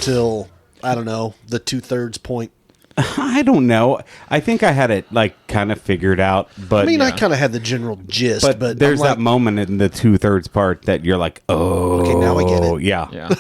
until, I don't know, the 2/3 point. I don't know. I think I had it like kind of figured out, but I mean, I kind of had the general gist, but there's I'm that moment in the 2/3 part that you're like, oh, okay, now I get it. Yeah.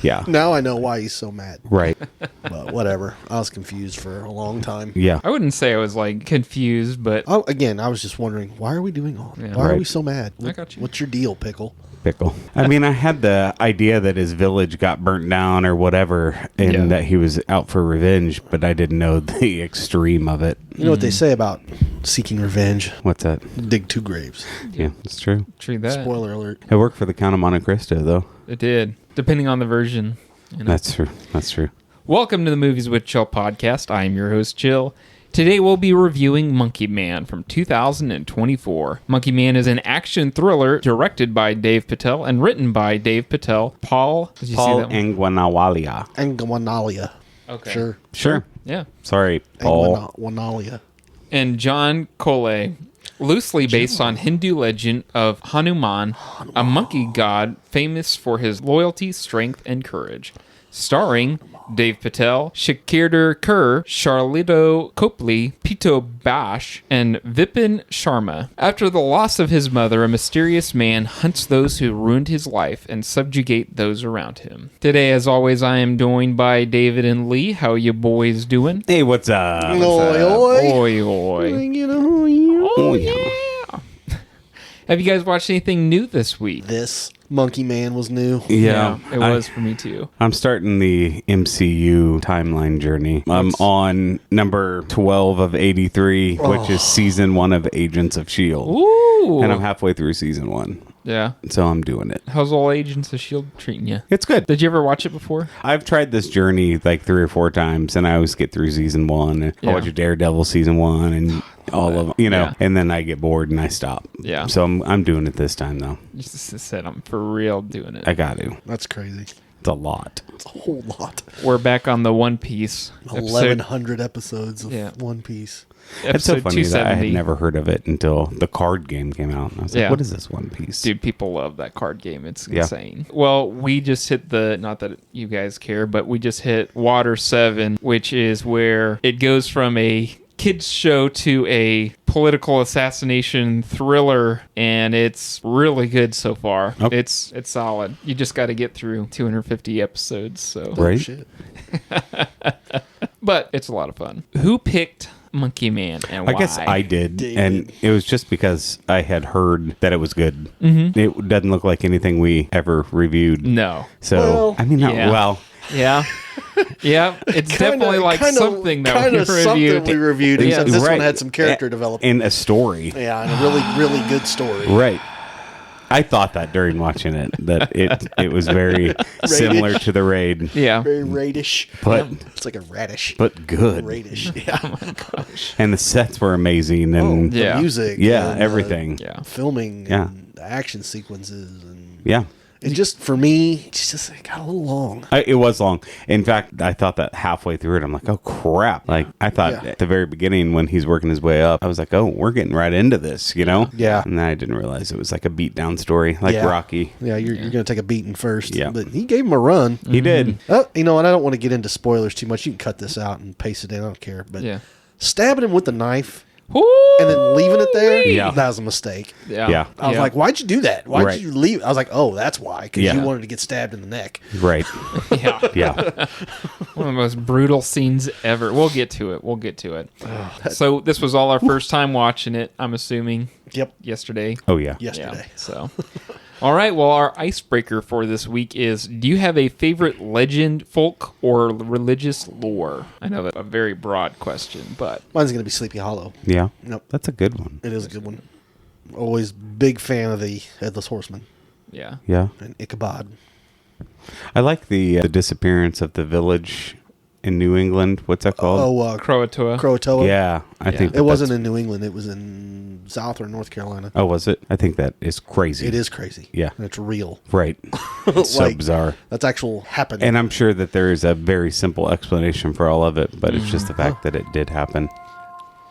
Yeah. Now I know why he's so mad. Right. But whatever. I was confused for a long time. Yeah. I wouldn't say I was like confused, but Again, I was just wondering, why are we doing all that? Yeah. Why are Right. we so mad? I got you. What's your deal, Pickle? Pickle. I mean, I had the idea that his village got burnt down or whatever, and that he was out for revenge, but I didn't know the extreme of it. You know what they say about seeking revenge? What's that? Dig 2 graves. Yeah, it's true. true that. Spoiler alert. It worked for the Count of Monte Cristo, though. It did, depending on the version. You know? That's true. That's true. Welcome to the Movies with Chill podcast. I am your host, Chill. Today we'll be reviewing Monkey Man from 2024. Monkey Man is an action thriller directed by Dev Patel and written by Dev Patel. Paul Angunawela. Angunawela. Okay. Sure. Yeah. Sorry, Paul. Angunawela. And John Collee. Loosely based on Hindu legend of Hanuman, a monkey god famous for his loyalty, strength, and courage. Starring Dev Patel, Sikander Kher, Sharlto Copley, Pitobash, and Vipin Sharma. After the loss of his mother, a mysterious man hunts those who ruined his life and subjugate those around him. Today, as always, I am joined by David and Lee. How you boys doing? Hey, what's up? Oi, oi. Oi, oi. Oh, yeah. Have you guys watched anything new this week? This Monkey Man was new. Yeah, it was for me too. I'm starting the MCU timeline journey. I'm on number 12 of 83, which is season 1 of Agents of S.H.I.E.L.D. Ooh. And I'm halfway through season 1. Yeah. So I'm doing it. How's all Agents of S.H.I.E.L.D. treating you? It's good. Did you ever watch it before? I've tried this journey like 3 or 4 times, and I always get through season 1. And I watch Daredevil season 1 and all of them, you know, and then I get bored and I stop. Yeah. So I'm doing it this time, though. You just said I'm for real doing it. I got to. That's crazy. It's a lot. It's a whole lot. We're back on the One Piece. 1,100 episodes of One Piece. It's so funny that I had 270. never heard of it until the card game came out. I was like, what is this One Piece? Dude, people love that card game. It's insane. Well, we just hit not that you guys care, but we just hit Water 7, which is where it goes from a kids show to a political assassination thriller, and it's really good so far. Okay. It's solid. You just got to get through 250 episodes. So, Right? Shit. but it's a lot of fun. Who picked Monkey Man and why? I guess I did, David. and it was just because I had heard that it was good. Mm-hmm. It doesn't look like anything we ever reviewed. No. So, Well, I mean, not yeah. well. Yeah. Yeah. It's definitely like something that we reviewed. We reviewed, except this Right. one had some character development. In a story. Yeah, and a really, really good story. Right. I thought that during watching it, that it was very similar to the raid. Yeah. Very radish. But- It's like a radish. But good. Radish. Yeah. And the sets were amazing. And Yeah. The music. yeah, and, everything. Yeah. filming Yeah. and the action sequences. And Yeah. it just, for me, it got a little long. It was long. In fact, I thought that halfway through it, I'm like, oh, crap. Like, I thought at the very beginning when he's working his way up, I was like, oh, we're getting right into this, you know? Yeah. And then I didn't realize it was like a beat-down story, like Yeah. Rocky. Yeah, you're going to take a beating first. Yeah. But he gave him a run. He did. Oh, you know what? I don't want to get into spoilers too much. You can cut this out and paste it in. I don't care. But Yeah. stabbing him with the knife Ooh, and then leaving it there, Yeah. that was a mistake. Yeah. I was like, why'd you do that? Why'd Right. you leave? I was like, oh, that's why. Because Yeah. you wanted to get stabbed in the neck. Right. yeah. Yeah. One of the most brutal scenes ever. We'll get to it. So this was all our first time watching it, I'm assuming, Yep. yesterday. Oh, yeah. Yesterday. Yeah, so. All right, well, our icebreaker for this week is, do you have a favorite legend, folk, or religious lore? I know that's a very broad question, but... Mine's going to be Sleepy Hollow. Yeah. Nope. That's a good one. It is a good one. Always big fan of the Headless Horseman Yeah. Yeah. and Ichabod. I like the disappearance of the village in New England. What's that called? Croatoa. Croatoa. Yeah. I think It wasn't in New England. It was in South or North Carolina. Oh, was it? I think that is crazy. It is crazy. Yeah. And it's real. Right. It's so Like, bizarre. That's actual happening. And I'm sure that there is a very simple explanation for all of it, but it's just the fact that it did happen.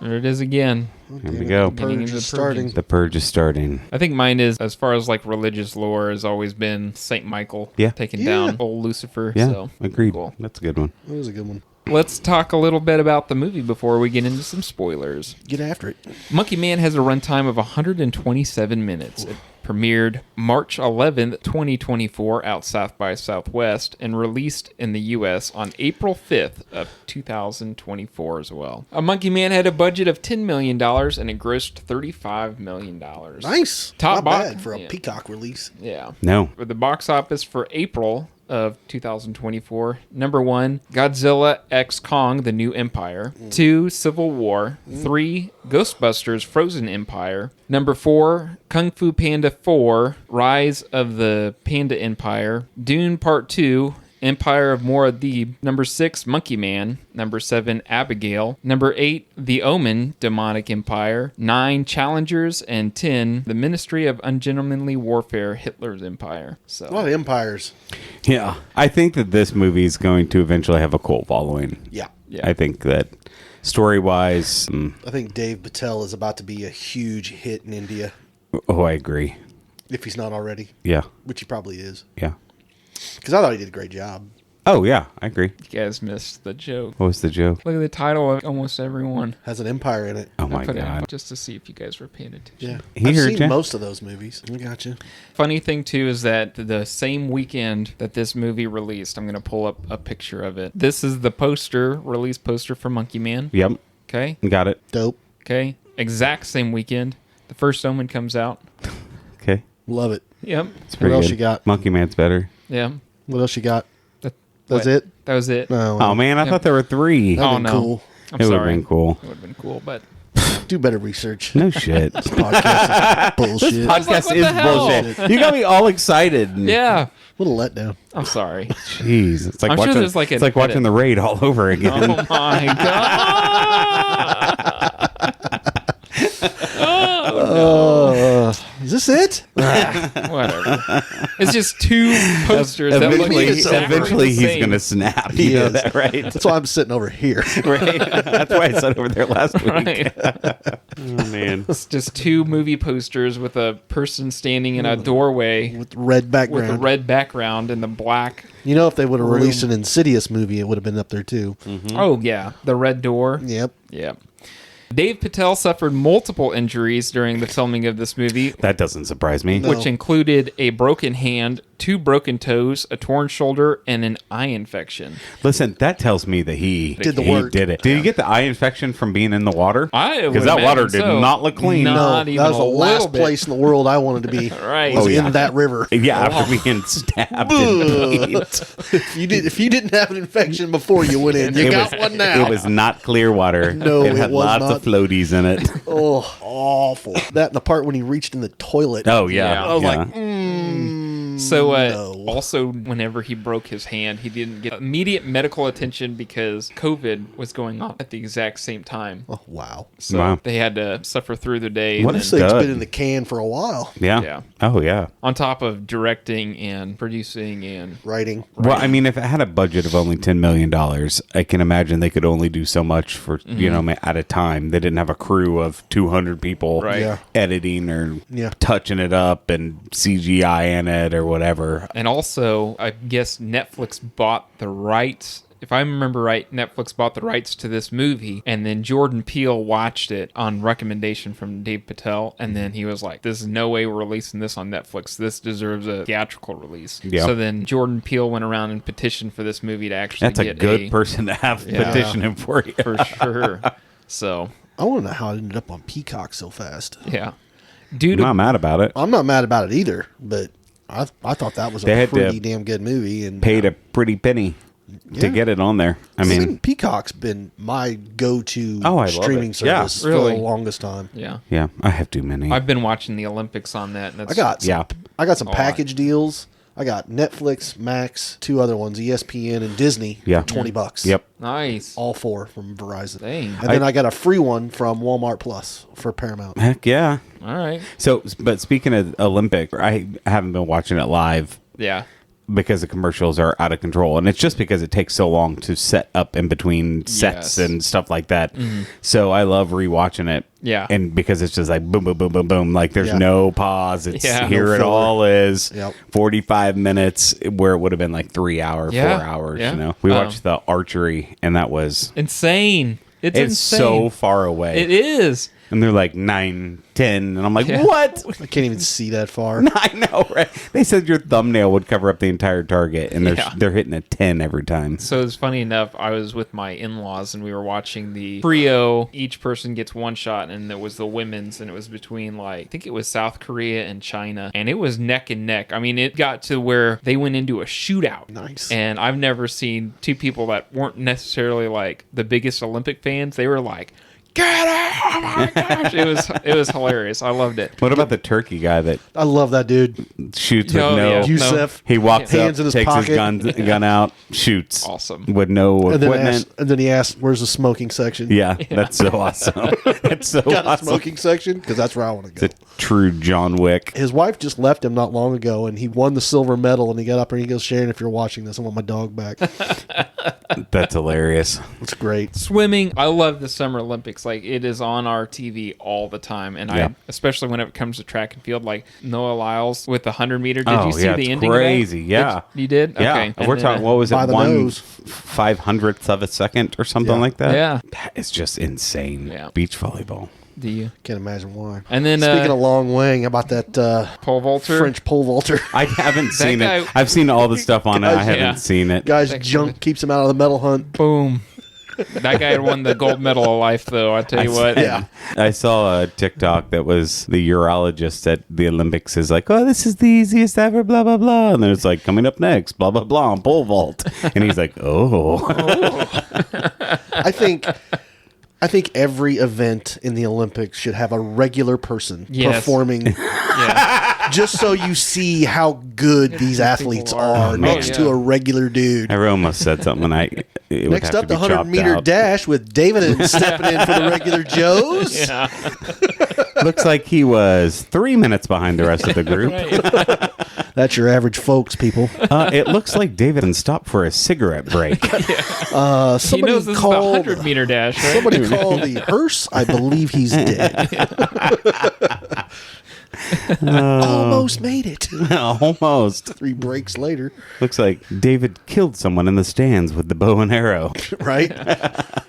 There it is again. Here we go. Getting Purge into is the purging. starting. The Purge is starting. I think mine is, as far as like religious lore, has always been Saint Michael taking down old Lucifer. Yeah, So agreed. cool. That's a good one. That was a good one. Let's talk a little bit about the movie before we get into some spoilers. Get after it. Monkey Man has a runtime of 127 minutes. It premiered March 11th, 2024 out South by Southwest and released in the U.S. on April 5th of 2024 as well. Monkey Man had a budget of $10 million and it grossed $35 million. Nice. Top Not box- bad for a yeah. Peacock release. Yeah. No. For the box office for April of 2024, number 1, Godzilla X Kong: The New Empire. 2, Civil War. 3, Ghostbusters: Frozen Empire. Number 4, Kung Fu Panda 4: Rise of the Panda Empire. Dune Part 2: Empire of Muad'Dib. Number 6, Monkey Man. Number 7, Abigail. Number 8, The Omen, Demonic Empire. 9, Challengers. And 10, The Ministry of Ungentlemanly Warfare, Hitler's Empire. A lot of empires. Yeah. I think that this movie is going to eventually have a cult following. Yeah. Yeah. I think that story-wise, I think Dave Patel is about to be a huge hit in India, I agree. if he's not already, Yeah. which he probably is. Yeah. Because I thought he did a great job. Oh, yeah. I agree. You guys missed the joke. What was the joke? Look at the title of almost everyone. Has an empire in it. Oh, I my put it God. just to see if you guys were paying attention. Yeah. He I've heard seen ya. most of those movies. I got you. Funny thing too is that the same weekend that this movie released, I'm gonna pull up a picture of it. This is the release poster for Monkey Man. Yep. Okay, Got it. Dope. okay, exact same weekend. The first Omen comes out. Okay. Love it. Yep, It's pretty else good. you got? Monkey Man's better. yeah. What else you got? That, That's what? it? That was it. No. Oh, man. I thought there were 3. That'd Oh been no, cool. I'm It would have sorry. been cool. It would have been cool, but Do better research. No shit. Podcast is bullshit. like, what Podcast is the hell? bullshit. You got me all excited. yeah. What a letdown. I'm sorry. Jeez. It's like I'm sure watching, there's like it's an like watching edit. The Raid all over again. Oh my god. Is this it? Whatever. It's just 2 posters that look Eventually, exactly eventually the he's same. going to snap. He You know is. that, right? That's why I'm sitting over here. Right. That's why I sat over there last week. Right. Oh, man. It's just 2 movie posters with a person standing in a doorway With red background. with a red background and the black. You know, if they would have released an Insidious movie, it would have been up there too. Oh, yeah. The red door. Yep. Yeah. Dave Patel suffered multiple injuries during the filming of this movie, That doesn't surprise me. which included a broken hand, 2 broken toes, a torn shoulder, and an eye infection. Listen, that tells me that he Did the he work. did it. Did he get the eye infection from being in the water? Because that water did not look clean. Not No, even that was a the little last bit. place in the world I wanted to be. Right. Was Oh, yeah. in that river. Yeah, after being stabbed and beat. If you didn't have an infection before you went in, you It got was- one now. It was not clear water. No, it had it was lots not. of floaties in it. Oh, awful. That and the part when he reached in the toilet. Oh yeah, Yeah. I was yeah. like, So, no. also, whenever he broke his hand, he didn't get immediate medical attention because COVID was going on at the exact same time. Oh, wow. So Wow. they had to suffer through the day. What and This a then, thing's dud. been in the can for a while. yeah. Yeah. Oh yeah. on top of directing and producing and Writing. Well, I mean, if it had a budget of only $10 million, I can imagine they could only do so much for, you know, at a time. They didn't have a crew of 200 people Right. Yeah. editing or Yeah. touching it up and CGI in it or whatever. and also I guess Netflix bought the rights. If I remember right, Netflix bought the rights to this movie, and then Jordan Peele watched it on recommendation from Dave Patel, and then he was like, "There's no way we're releasing this on Netflix. This deserves a theatrical release." Yeah. So then Jordan Peele went around and petitioned for this movie to actually That's a get good person to have Yeah. petitioning for you. for sure. So I want to know how it ended up on Peacock so fast. yeah, I'm dude. not mad about it. I'm not mad about it either, but I thought that was They a had to pretty damn good movie. And Paid a pretty penny to Yeah. get it on there. I mean, Peacock's been my go-to Oh, I love streaming it. Yeah. service for Really? the longest time. Yeah, yeah, I have too many. I've been watching the Olympics on that. And I that's, got some, Yeah. I got some lot. package deals. I got Netflix, Max, 2 other ones, ESPN and Disney. Yeah. For $20. Yep. nice. All 4 from Verizon. Dang. And then I got a free one from Walmart Plus for Paramount. Heck yeah. All right. So, but speaking of Olympic, I haven't been watching it live, Yeah. because the commercials are out of control. And it's just because it takes so long to set up in between sets and stuff like that. So I love rewatching it. Yeah. And because it's just like boom, boom, boom, boom, boom. Like there's no pause. It's here No it filler. all is. Yep. 45 minutes where it would have been like 3 hours, 4 hours. Yeah. You know, we watched the archery and that was Insane. It's insane. so far away. It is. And they're like 9, 10. And I'm like, what? I can't even see that far. I know, right? They said your thumbnail would cover up the entire target, and they're hitting a 10 every time. So it's funny enough, I was with my in-laws and we were watching the trio. Each person gets one shot, and it was the women's, and it was between like, I think it was South Korea and China, and it was neck and neck. I mean, it got to where they went into a shootout. Nice. And I've never seen two people that weren't necessarily like the biggest Olympic fans. They were like, get it! Oh my gosh! It was hilarious. I loved it. What about the turkey guy that I love that dude. shoots with Oh, no... yeah. Yusef. He walks Hands up, in his takes pocket. his gun out, shoots. Awesome. With no And then, equipment. he asked, "Where's the smoking section?" Yeah, that's so awesome. That's so Got a awesome. smoking section because that's where I want to go. It's a true John Wick. His wife just left him not long ago, and he won the silver medal. And he got up and he goes, "Sharon, if you're watching this, I want my dog back." That's hilarious. It's great. Swimming, I love the Summer Olympics. Like, it is on our TV all the time, and Yeah. I, especially when it comes to track and field, like Noah Lyles with the 100-meter. Did Oh, you see yeah, the it's ending? crazy, Of that? yeah. You did? Yeah, Okay. we're And talking. then, What was By it? the nose. 500th of a second or something Yeah. like that. Yeah. That is just insane. Yeah. Beach volleyball. Do you? Can't imagine why. And then Speaking of long wing, how about that pole vaulter. French pole vaulter? I haven't seen guy- it. I've seen all the stuff on it. I Guys, haven't yeah. seen it. Guy's Thanks, junk keeps him out of the medal hunt. Boom. That guy won the gold medal of life, though. I tell you what. Yeah. I saw a TikTok that was the urologist at the Olympics is like, oh, this is the easiest ever, blah, blah, blah. And then it's like, coming up next, blah, blah, blah, on pole vault. And he's like, oh. I think every event in the Olympics should have a regular person Yes. performing, Yeah. just so you see how good these athletes people are. are Oh, next yeah. to a regular dude. I almost said something. It would Next have up, to the be chopped 100-meter out. dash with David stepping in for the regular Joes. Yeah. Looks like he was 3 minutes behind the rest of the group. Right. That's your average folks, people. It looks like David stopped for a cigarette break. He Somebody knows this called is the 100-meter dash, right? Somebody called the hearse. I believe he's dead. Almost made it. Almost. 3 breaks later, Looks like David killed someone in the stands with the bow and arrow. right?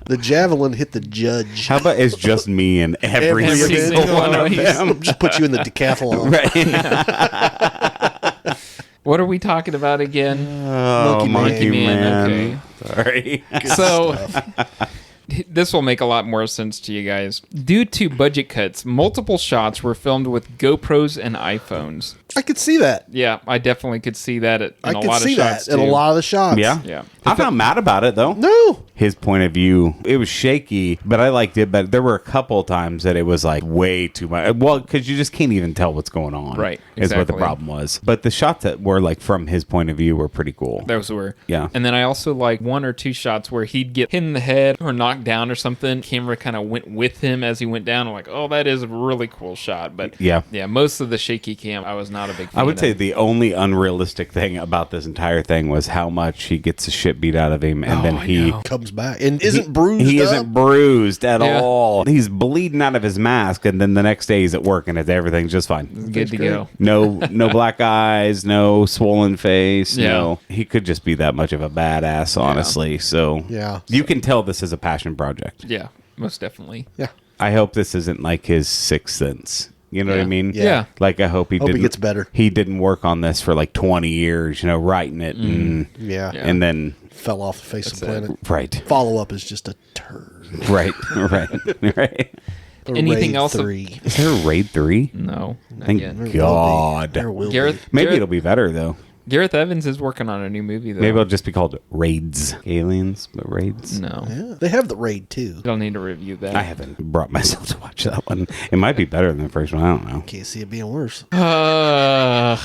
The javelin hit the judge. How about it's just me and every Every single single one one. of them? Just put you in the decathlon. Right. What are we talking about again? Oh, Monkey Man, Sorry. So this will make a lot more sense to you guys. Due to budget cuts, multiple shots were filmed with GoPros and iPhones. I could see that. Yeah, I definitely could see that in I a could lot of see shots that in a too. lot of the shots. Yeah. Yeah. I'm not mad about it, though. No. His point of view, it was shaky, but I liked it. But there were a couple times that it was like way too much. Well, because you just can't even tell what's going on. Right, Is what the exactly. problem was. But the shots that were like from his point of view were pretty cool. Those were. Yeah. And then I also like 1 or 2 shots where he'd get hit in the head or knocked down or something. Camera kind of went with him as he went down. I'm like, oh, that is a really cool shot. But Yeah. most of the shaky cam, I was not a big fan I would of. say the only unrealistic thing about this entire thing was how much he gets the shit beat out of him, and then I he know. Comes back and isn't bruised He up. isn't bruised at Yeah. all. He's bleeding out of his mask, and then the next day he's at work, and everything's just fine. Good to go. No black eyes, no swollen face. Yeah. No, he could just be that much of a badass, honestly. So Yeah. you can tell this is a passion project. Yeah, most definitely. Yeah. I hope this isn't like his sixth sense. You know what I Yeah. mean? Yeah. Like I hope he Hope he didn't. gets better. He didn't work on this for like 20 years. Writing it and Yeah. Yeah. and then Fell off the face of the That's it. planet. right, Follow up is just a turd. right, right. The Anything Raid else? 3. Is there a raid 3? No, not Thank yet. There will be. God. There will Gareth, Maybe Gareth, it'll be better though. Gareth Evans is working on a new movie though. Maybe it'll just be called Raids. Aliens, but Raids. No, be. Yeah. They have the Raid too. don't need to review that. I haven't brought myself to watch that one. It might be better than the first one. I don't know. Can't see it being worse. I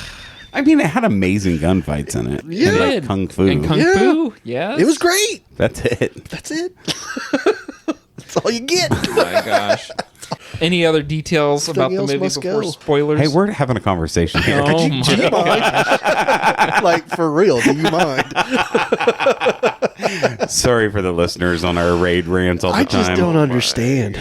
mean, it had amazing gunfights in it. Yeah. And, like, Did. kung fu. And kung Yeah. fu, yes. It was great. That's it. That's it. That's all you get. Oh my gosh. Any other details about the else movie must before go. spoilers? Hey, we're having a conversation here. Oh Do my you mind? Like, for real, do you mind? Sorry for the listeners on our raid rants all the I time. just don't understand.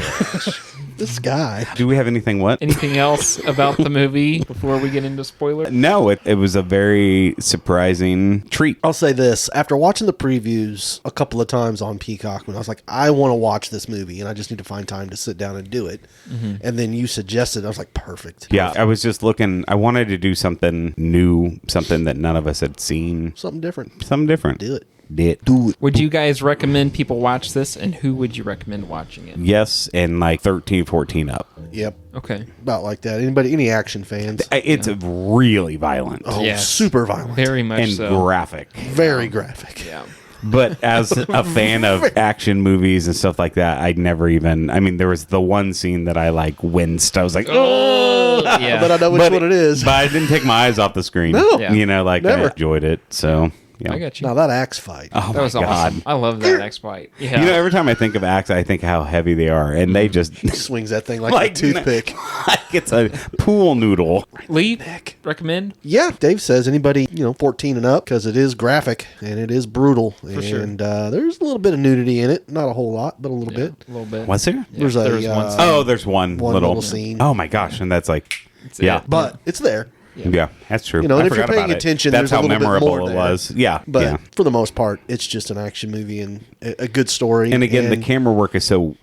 This guy. Do we have anything what? Anything else about the movie before we get into spoilers? No, it was a very surprising treat. I'll say this. After watching the previews a couple of times on Peacock, when I was like, I want to watch this movie, and I just need to find time to sit down and do it. And then you suggested, I was like, perfect. Yeah, I was just looking. I wanted to do something new, something that none of us had seen. Something different. Something different. Do it. Do it. Would you guys recommend people watch this, and who would you recommend watching it? Yes, and like 13, 14 up. Yep. Okay. About like that. Any action fans? It's really violent Oh, Yes. super violent. Very much and so. graphic. Very graphic. Yeah. But as a fan of action movies and stuff like that, I'd never even. I mean, there was the one scene that I like winced. I was like, oh, Yeah. But I know which one it is. But I didn't take my eyes off the screen. No. Yeah. You know, like Never. I enjoyed it. So yeah. I got you. Now that axe fight. Oh That my was god! awesome. I love that X fight. Yeah. You know, every time I think of axe, I think how heavy they are, and they just Swings that thing like a toothpick. like it's a pool noodle. Lee, recommend? Yeah, Dave says anybody, 14 and up, because it is graphic and it is brutal. sure. And there's a little bit of nudity in it. Not a whole lot, but a little bit. A little bit. Was there? Yeah, There's there was one scene. Oh, there's one little scene. Oh my gosh, and that's like, yeah, it. But it's there. yeah, that's true. And I if you're forgot paying about it. attention, that's there's a how little bit memorable more it there. was. Yeah, But yeah. for the most part, it's just an action movie and a good story. And again, the camera work is so.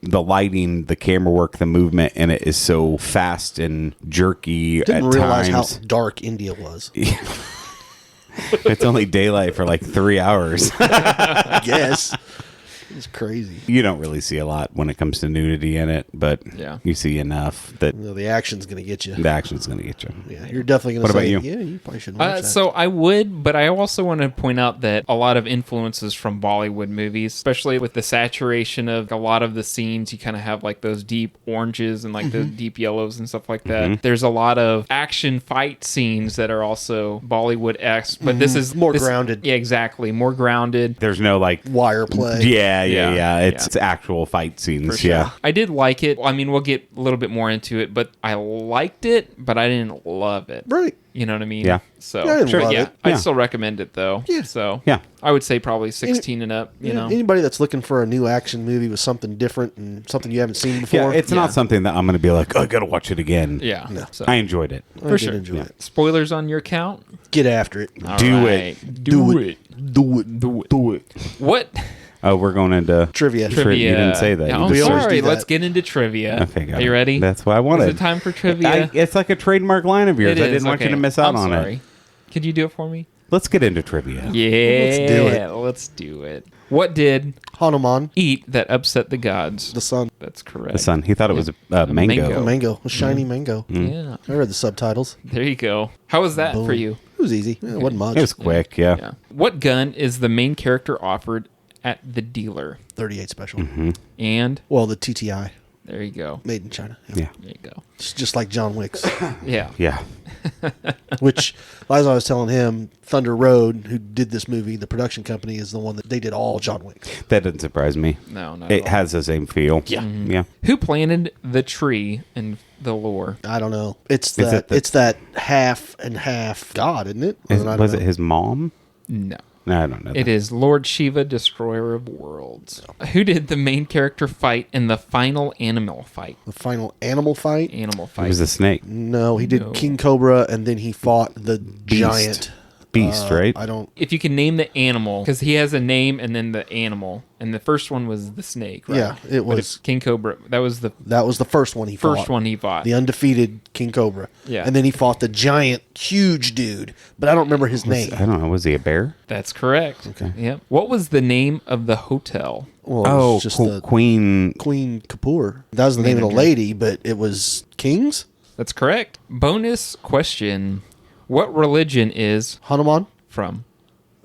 The lighting, the camera work, the movement in it is so fast and jerky Didn't at realize times. how dark India was. It's only daylight for like 3 hours. Yes. It's crazy. You don't really see a lot when it comes to nudity in it, but Yeah. you see enough that The action's going to get you. the action's going to get you. Yeah, you're definitely going What to about say, you? yeah, you probably should watch that. So I would, but I also want to point out that a lot of influences from Bollywood movies, especially with the saturation of a lot of the scenes, you kind of have like those deep oranges and like those deep yellows and stuff like that. There's a lot of action fight scenes that are also Bollywood-esque, but this is More grounded. Yeah, exactly. More grounded. There's no like, Wire play. yeah. It's actual fight scenes. Yeah. I did like it. I mean, we'll get a little bit more into it, but I liked it, but I didn't love it. Right. You know what I mean? Yeah. So, Yeah, I didn't love it. I'd Yeah. still recommend it, though. Yeah. So, Yeah. I would say probably 16 and up, you know? Anybody that's looking for a new action movie with something different and something you haven't seen before. Yeah, it's not something that I'm going to be like, oh, I got to watch it again. Yeah. So, I enjoyed it. I for did sure. enjoy Yeah. it. spoilers on your count? Get after it. All Do right. it. Do it. Do it. Do it. Do it. What? Oh, we're going into Trivia. You didn't say that. Yeah, You I'm just- always sorry. do Let's that. get into trivia. Okay, got Are you it. ready? That's what I Is wanted. it time for trivia? It's like a trademark line of yours. It I is. didn't want you Okay. to miss out I'm on sorry. it. Could you do it for me? Let's get into trivia. Yeah. do it. Let's do it. What did Hanuman, eat that upset the gods? the sun, That's correct. The sun. He thought it was a mango. mango. a mango, a shiny mango. Yeah. I read the subtitles. There you go. How was that for Boom. you? It was easy. It wasn't much. It was quick, yeah. Yeah. What gun is the main character offered at the dealer? 38 special. And Well, the TTI, there you go. made in China. Yeah. There you go. It's just like John Wick's. Yeah. Yeah. Which, as I was telling him, Thunder Road, who did this movie, the production company, is the one that they did all John Wick. That doesn't surprise me. No, not It at all. has the same feel. Yeah. Yeah. Who planted the tree in the lore? I don't know. It's Is that. it the- It's that half and half God, isn't it? I don't Was know. it his mom? No. No, I don't know. It is Lord Shiva, Destroyer of Worlds. Who did the main character fight in the final animal fight? The final animal fight? Animal It fight. was a snake. No, he did No. King Cobra, and then he fought the giant Beast, right? I don't. If you can name the animal, because he has a name and then the animal, and the first one was the snake, right? Yeah, it But was- King Cobra. That was the That was the first one he fought. first one he fought. The undefeated King Cobra. Yeah. And then he fought the giant, huge dude, but I don't remember his name. I don't know. Was he a bear? That's correct. Okay. Yep. What was the name of the hotel? Well, it Oh, was just the Queen. Queen Kapoor. That was the name of the lady, but it was Kings? That's correct. Bonus question: what religion is Hanuman? from?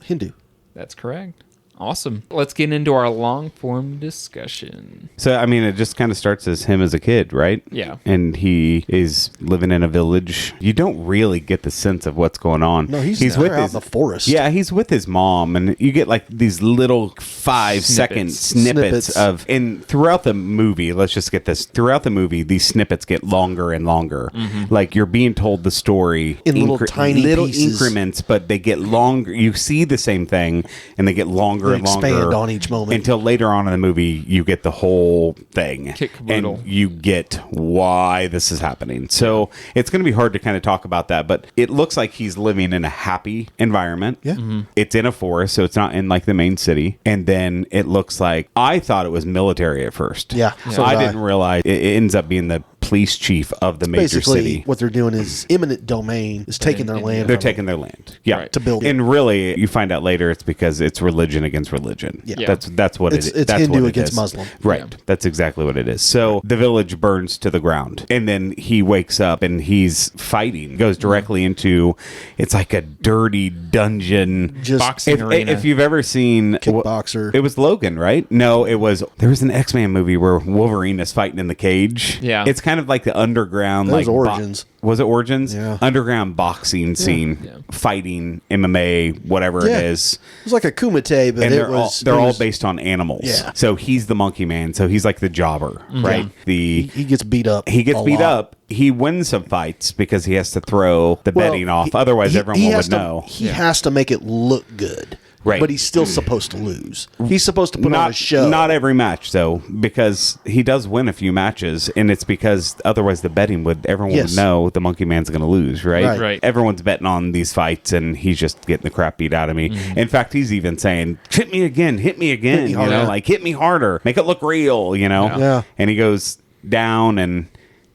Hindu. That's correct. Awesome. Let's get into our long form discussion. So, I mean, it just kind of starts as him as a kid, right? Yeah. And he is living in a village. You don't really get the sense of what's going on. No, he's with out his in the forest. Yeah, he's with his mom, and you get like these little 5-second snippets of. And throughout the movie, let's just get this. Throughout the movie, these snippets get longer and longer. Like you're being told the story in little tiny pieces. increments, but they get longer. You see the same thing, and they get longer They and longer expand on each moment until later on in the movie you get the whole thing, Kick-caboodle. and you get why this is happening. So it's going to be hard to kind of talk about that, but it looks like he's living in a happy environment. Yeah. It's in a forest, so it's not in like the main city. And then it looks like, I thought it was military at first. Yeah, So I didn't realize it ends up being the police chief of the major Basically, city. what they're doing is eminent domain is taking their land. They're from taking their land, yeah, Right. to build it. And really, you find out later it's because it's religion against religion. Yeah. That's what It's- it is. it's That's Hindu what it against is. Muslim. Right. Yeah. That's exactly what it is. So the village burns to the ground, and then he wakes up and he's fighting. Goes directly into, it's like a dirty dungeon. Just Boxing arena. If you've ever seen Kickboxer. it was Logan, right? No, there was an X-Men movie where Wolverine is fighting in the cage. Yeah. It's kind of like the underground. That was Origins. Was it Origins? Yeah. Underground boxing scene, Yeah. fighting, MMA, whatever Yeah. it is. It was like a kumite, but And it they're was all based on animals. Yeah. So he's the monkey man. So he's like the jobber, right? he gets beat up. He gets a beat lot. up. He wins some fights because he has to throw the Well, bedding off. he- Otherwise, he- everyone he would has to- know. He has to make it look good. Right. But he's still supposed to lose. He's supposed to put on a show. Not every match, though, because he does win a few matches, and it's because otherwise the betting everyone Yes. would know the monkey man's going to lose, right? Right. Everyone's betting on these fights, and he's just getting the crap beat out of me. In fact, he's even saying, hit me again, me you harder. know, like hit me harder, make it look real, you know? Yeah. And he goes down and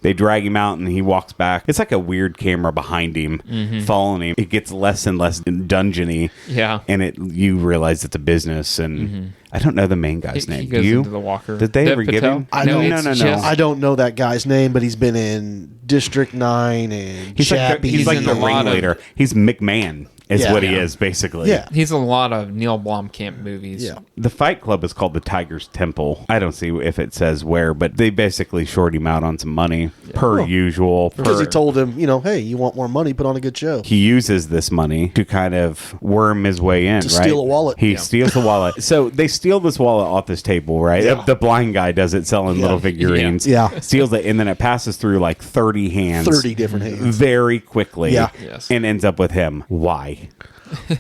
they drag him out and he walks back. It's like a weird camera behind him, following him. It gets less and less dungeony. Yeah. And you realize it's a business. And I don't know the main guy's He name. goes Do you? into the walker. Did they Dev ever give Patel? him? I No, don't- it's no. just- I don't know that guy's name, but he's been in District 9 and He's like Chappie. he's like in the a lot of- ringleader. He's McMahon is Yeah. what he Yeah. is, basically. Yeah. He's in a lot of Neil Blomkamp movies. Yeah. The Fight Club is called the Tiger's Temple. I don't see if it says where, but they basically short him out on some money, per usual. Because he told him, hey, you want more money, put on a good show. He uses this money to kind of worm his way in, right? steal a wallet. He Yeah. steals the wallet. So they steal this wallet off this table, right? Yeah. The blind guy does it selling little figurines. Yeah. Steals it, and then it passes through like 30 hands. 30 different hands. Very quickly. Yeah. Yes. And ends up with him. Why?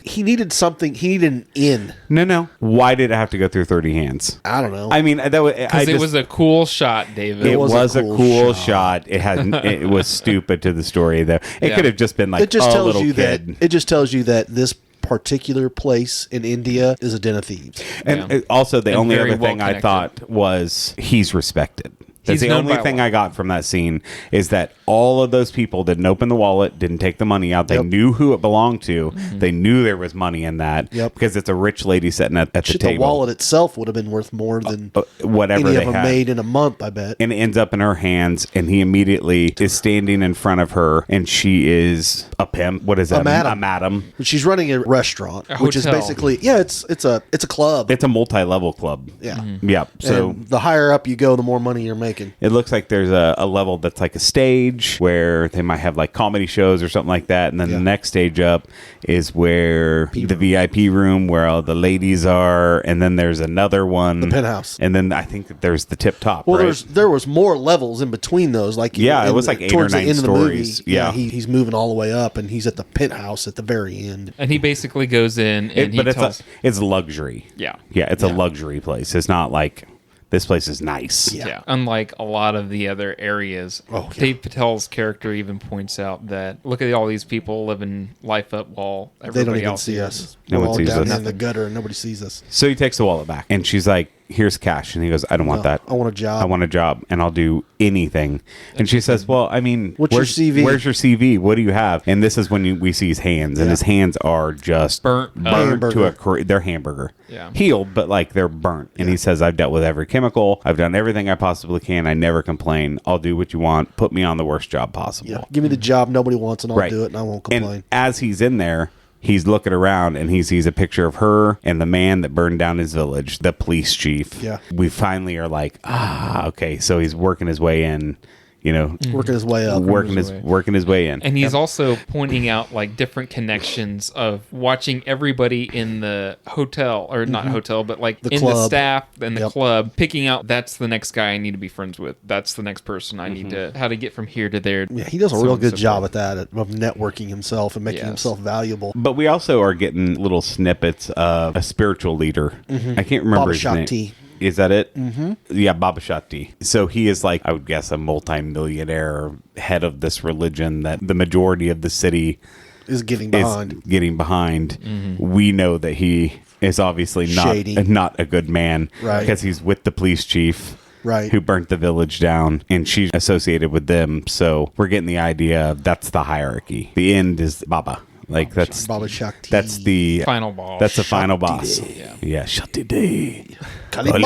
He needed something. He needed an in. No. Why did it have to go through 30 hands? I don't know. I mean, that was Because it was a cool shot, David. it was was a a cool cool shot. shot. It had it was stupid to the story though. It Yeah. could have just been like it just a tells little you kid. that. It just tells you that this particular place in India is a den of thieves. And Yeah. also, the And only very other thing well I connected. thought was he's respected. That's He's the known only by a thing lot. I got from that scene is that all of those people didn't open the wallet, didn't take the money out. They Yep. knew who it belonged to. Mm-hmm. They knew there was money in that Yep. because it's a rich lady sitting at the Shit, table. the wallet itself would have been worth more than Whatever any they of them had. made in a month, I bet. And it ends up in her hands, and he immediately is standing in front of her, and she is a pimp. What is that? madam. A madam. She's running a restaurant, A which is hotel. basically it's a club. It's a multi-level club. Yeah. Yep. So And the higher up you go, the more money you're making. it looks like there's a level that's like a stage where they might have like comedy shows or something like that. And then Yeah. the next stage up is where the VIP room where all the ladies are. And then there's another one. The penthouse. And then I think that there's the tip top, Well, right? there was more levels in between those. Like Yeah, it in was the- like 8 towards or the 9 end of the stories. movie, Yeah. he's moving all the way up, and he's at the penthouse at the very end. And he basically goes in and But he tells... it's luxury. Yeah. Yeah, it's a luxury place. It's not like this place is nice. Yeah. Yeah. Unlike a lot of the other areas. Oh, yeah. Dave Patel's character even points out that look at all these people living life up while They don't everybody even else see is. us. No We're one all sees down us. in the gutter, and nobody sees us. So he takes the wallet back, and she's like, here's cash. And he goes, I don't want No, that. I want a job. I want a job, and I'll do anything. And she says, well, I mean, What's your CV? Where's your CV? What do you have? And this is when we see his hands, and his hands are just Burnt up. to they're hamburger. Yeah. Healed, but like they're burnt. And he says, I've dealt with every chemical. I've done everything I possibly can. I never complain. I'll do what you want. Put me on the worst job possible. Yeah, give me the job nobody wants, and I'll Right. do it, and I won't And complain. as he's in there, he's looking around and he sees a picture of her and the man that burned down his village, the police chief. Yeah. We finally are like, okay. So he's working his way in, you know, Working his way up. working his way in. And he's also pointing out like different connections of watching everybody in the hotel, or not hotel, but like The in club. the staff and the Yep. club, picking out that's the next guy I need to be friends with. That's the next person I need to, how to get from here to there. Yeah, he does a So real on and good so job forth. at that, of networking himself and making Yes. himself valuable. But we also are getting little snippets of a spiritual leader. I can't remember Baba his name. Shakti. Is that it? Mm-hmm. Yeah, Baba Shakti. So he is like, I would guess, a multi-millionaire head of this religion that the majority of the city Is getting behind. is getting behind. We know that he is obviously Shady. not a good man, Right. Because he's with the police chief. Right. Who burnt the village down, and she's associated with them. So we're getting the idea of that's the hierarchy. The end is Baba. Like that's Baba Shakti. That's the Final boss. That's the final boss. Shakti. Yeah, Shakti Day. Kalima!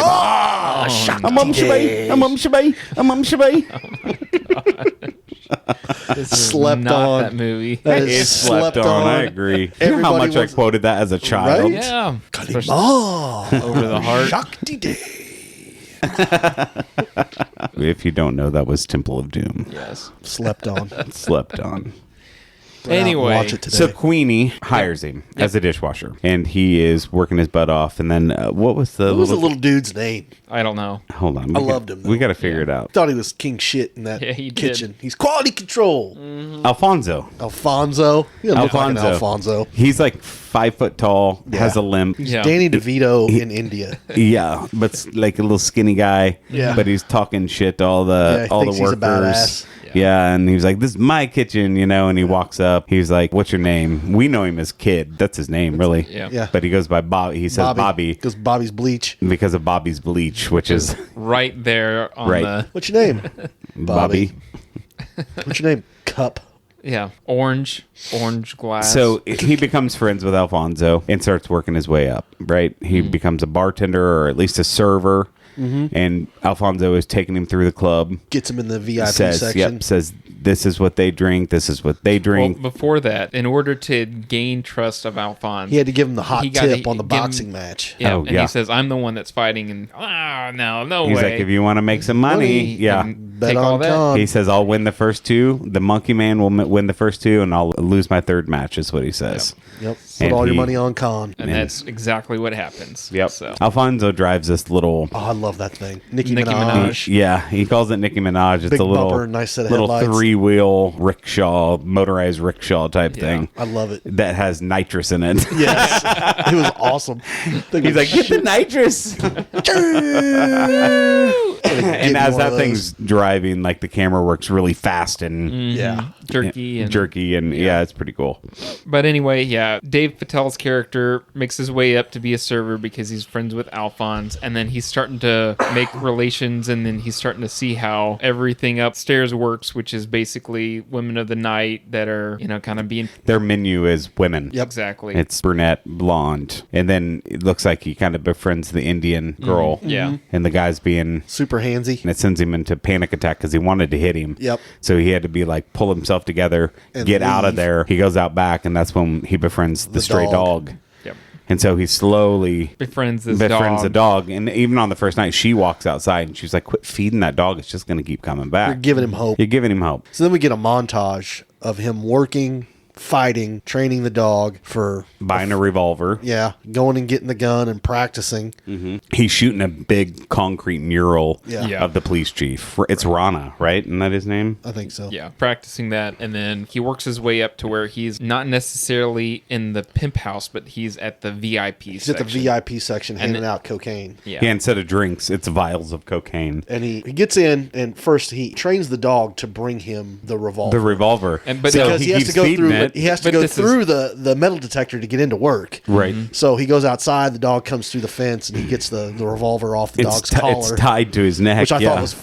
Amam Shabai. Amam Shabai. Amam Shabai. This is Slept not on. that movie. That is It's slept on. I agree. You know how Everybody much I wants- quoted that as a child? Right? Yeah. Kalima! Over the heart. Shakti Day. If you don't know, that was Temple of Doom. Yes. Slept on. Slept on. Anyway, Watch it today. So Queenie hires him as a dishwasher, and he is working his butt off. And then what was the What was the little dude's name? I don't know. Hold on, I loved him, though. We got to figure it out. Thought he was king shit in that Yeah, he did. kitchen. He's quality control. Alfonso. Alfonso. He doesn't look like an Alfonso. He's like 5 foot tall, has a limp. Yeah. Danny DeVito in India. Yeah, but like a little skinny guy. Yeah. But he's talking shit to all Yeah, the he all the thinks he's a workers. badass. Yeah, and he was like, "This is my kitchen," you know. And he walks up. He's like, "What's your name?" We know him as Kid. That's his name, really. Yeah. Yeah. But he goes by Bob. He says Bobby Because Bobby's bleach. because of Bobby's bleach, which is Right there on Right. the What's your name? Bobby. What's your name? Cup. orange glass. So he becomes friends with Alfonso and starts working his way up, right? He becomes a bartender or at least a server. And Alfonso is taking him through the club. Gets him in the VIP Says, section. says this is what they drink. This is what they well, drink. before that, in order to gain trust of Alphonse, He had to give him the hot He gotta tip on the give him- boxing match. yeah, Oh, and yeah. he says, "I'm the one that's fighting," and no He's way. like, if you want to make some money, yeah. and Bet take all on that. Con. He says, I'll win the first two. The monkey man will win the first two, and I'll lose my third match, is what he says. Yep. Put And all your he- money on Con. And that's exactly what happens. Yep. So Alfonso drives this little. Oh, I love that thing. Nicki Nicki Minaj. Minaj. Yeah, he calls it Nicki Minaj. It's Big a little, bumper, nice set of little headlights. 3-wheel rickshaw, motorized rickshaw type thing. I love it. That has nitrous in it. Yes. It was awesome. He's like, get the nitrous. And as that thing's driving, like the camera works really fast and Yeah. jerky and jerky, and yeah, it's pretty cool. But anyway, yeah, Dave Patel's character makes his way up to be a server because he's friends with Alphonse, and then he's starting to make relations, and then he's starting to see how everything upstairs works, which is basically women of the night that are, kind of being Their menu is women. Yep. exactly. It's brunette, blonde, and then it looks like he kind of befriends the Indian girl. Yeah. And the guy's being, Super handsy. and it sends him into panic attack because he wanted to hit him. Yep. So he had to be like, pull himself together, And get out of leave. there. He goes out back, and that's when he befriends the stray dog. dog. Yep. And so he slowly Befriends this befriends dog. the dog. And even on the first night, she walks outside and she's like, quit feeding that dog. It's just going to keep coming back. You're giving him hope. You're giving him hope. So then we get a montage of him working, fighting, training the dog for, Buying a revolver. going and getting the gun and practicing. He's shooting a big concrete mural Yeah. of the police chief. It's Rana, right? Isn't that his name? I think so. Yeah, practicing that, and then he works his way up to where he's not necessarily in the pimp house, but he's at the VIP He's at section. the VIP section handing out cocaine. Yeah. Yeah, instead of drinks, it's vials of cocaine. And he gets in, and first he trains the dog to bring him the revolver. The revolver. But so because he has to keeps go feeding through. it. He has to But go this is- through the metal detector to get into work. Right. So he goes outside. The dog comes through the fence, and he gets the revolver off the dog's collar, It's tied to his neck. which I yeah. thought was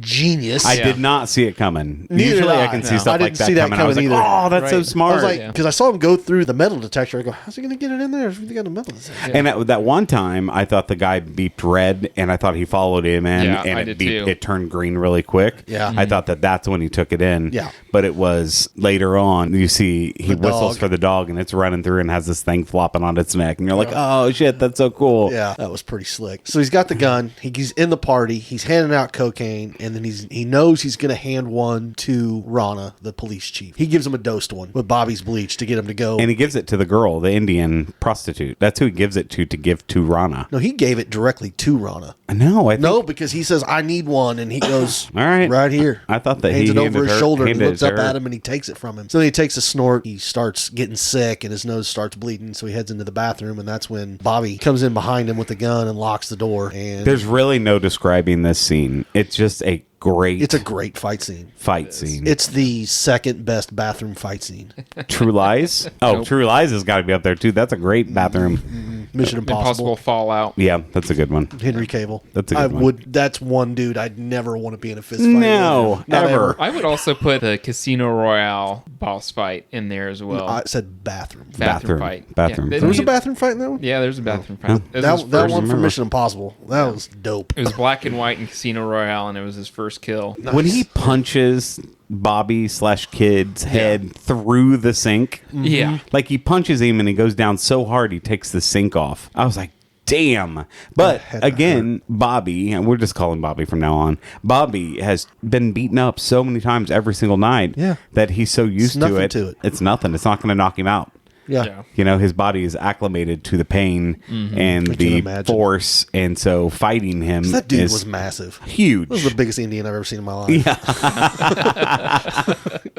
genius. I did not see it coming. Neither Usually did I can see stuff I like didn't that see that coming. I was like, coming either. oh, that's so Right. smart. I was like, because I saw him go through the metal detector. I go, how's he going to get it in there? If he got a metal detector. And at that one time, I thought the guy beeped red, and I thought he followed him in, Yeah, and I it did beeped, too. it turned green really quick. Yeah. I thought that's when he took it in. Yeah. But it was later on. You see, he The whistles dog. for the dog, and it's running through and has this thing flopping on its neck, and you're like, oh shit, that's so cool. Yeah, that was pretty slick. So he's got the gun. He's in the party. He's handing out cocaine, and then he knows he's going to hand one to Rana, the police chief. He gives him a dosed one with Bobby's bleach to get him to go. And he gives it to the girl, the Indian prostitute. That's who he gives it to give to Rana. No, he gave it directly to Rana. No, I think. No, because he says, I need one, and he goes, All right. right here. I thought that hands he it over handed his her- shoulder, and he handed it looks to up her. at him, and he takes it from him. So then he takes a snort. He starts getting sick, and his nose starts bleeding, so he heads into the bathroom, and that's when Bobby comes in behind him with the gun and locks the door. And There's really no describing this scene. It's just a great it's a great fight scene. fight scene. It's the second best bathroom fight scene. True Lies? Oh, Nope. True Lies has got to be up there, too. That's a great bathroom. Mission Impossible Impossible. Fallout. Yeah, that's a good one. Henry Cable. That's a good I one. would. That's one dude I'd never want to be in a fist fight. No, with. Not ever. I would also put the Casino Royale boss fight in there as well. I said bathroom. bathroom fight. Bathroom. Yeah, There was a bathroom fight in that one. Yeah, there's a bathroom fight. It was his That first- one from remember. Mission Impossible. That was dope. It was black and white in Casino Royale, and it was his first kill. When he punches Bobby/Kid's head through the sink, Yeah. like he punches him and he goes down so hard he takes the sink off. I was like, damn. But That again, Bobby, and we're just calling Bobby from now on, Bobby has been beaten up so many times every single night Yeah. that he's so used to nothing it. to it. It's nothing. It's not going to knock him out. Yeah. Yeah. You know, his body is acclimated to the pain and I can the imagine. force, and so fighting him That dude is was massive. huge. This was the biggest Indian I've ever seen in my life. Yeah.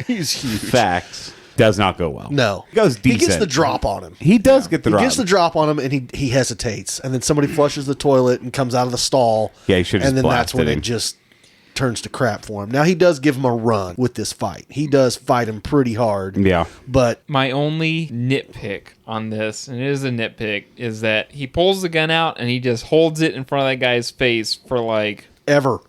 He's huge. Facts. Does not go well. No. He goes He decent. gets the drop on him. He does get the He drop. gets the drop on him, and he hesitates, and then somebody flushes the toilet and comes out of the stall. Yeah, he should've And just then that's when blasted him. it just turns to crap for him. Now he does give him a run with this fight. He does fight him pretty hard. Yeah. But My only nitpick on this, and it is a nitpick, is that he pulls the gun out and he just holds it in front of that guy's face for like ever.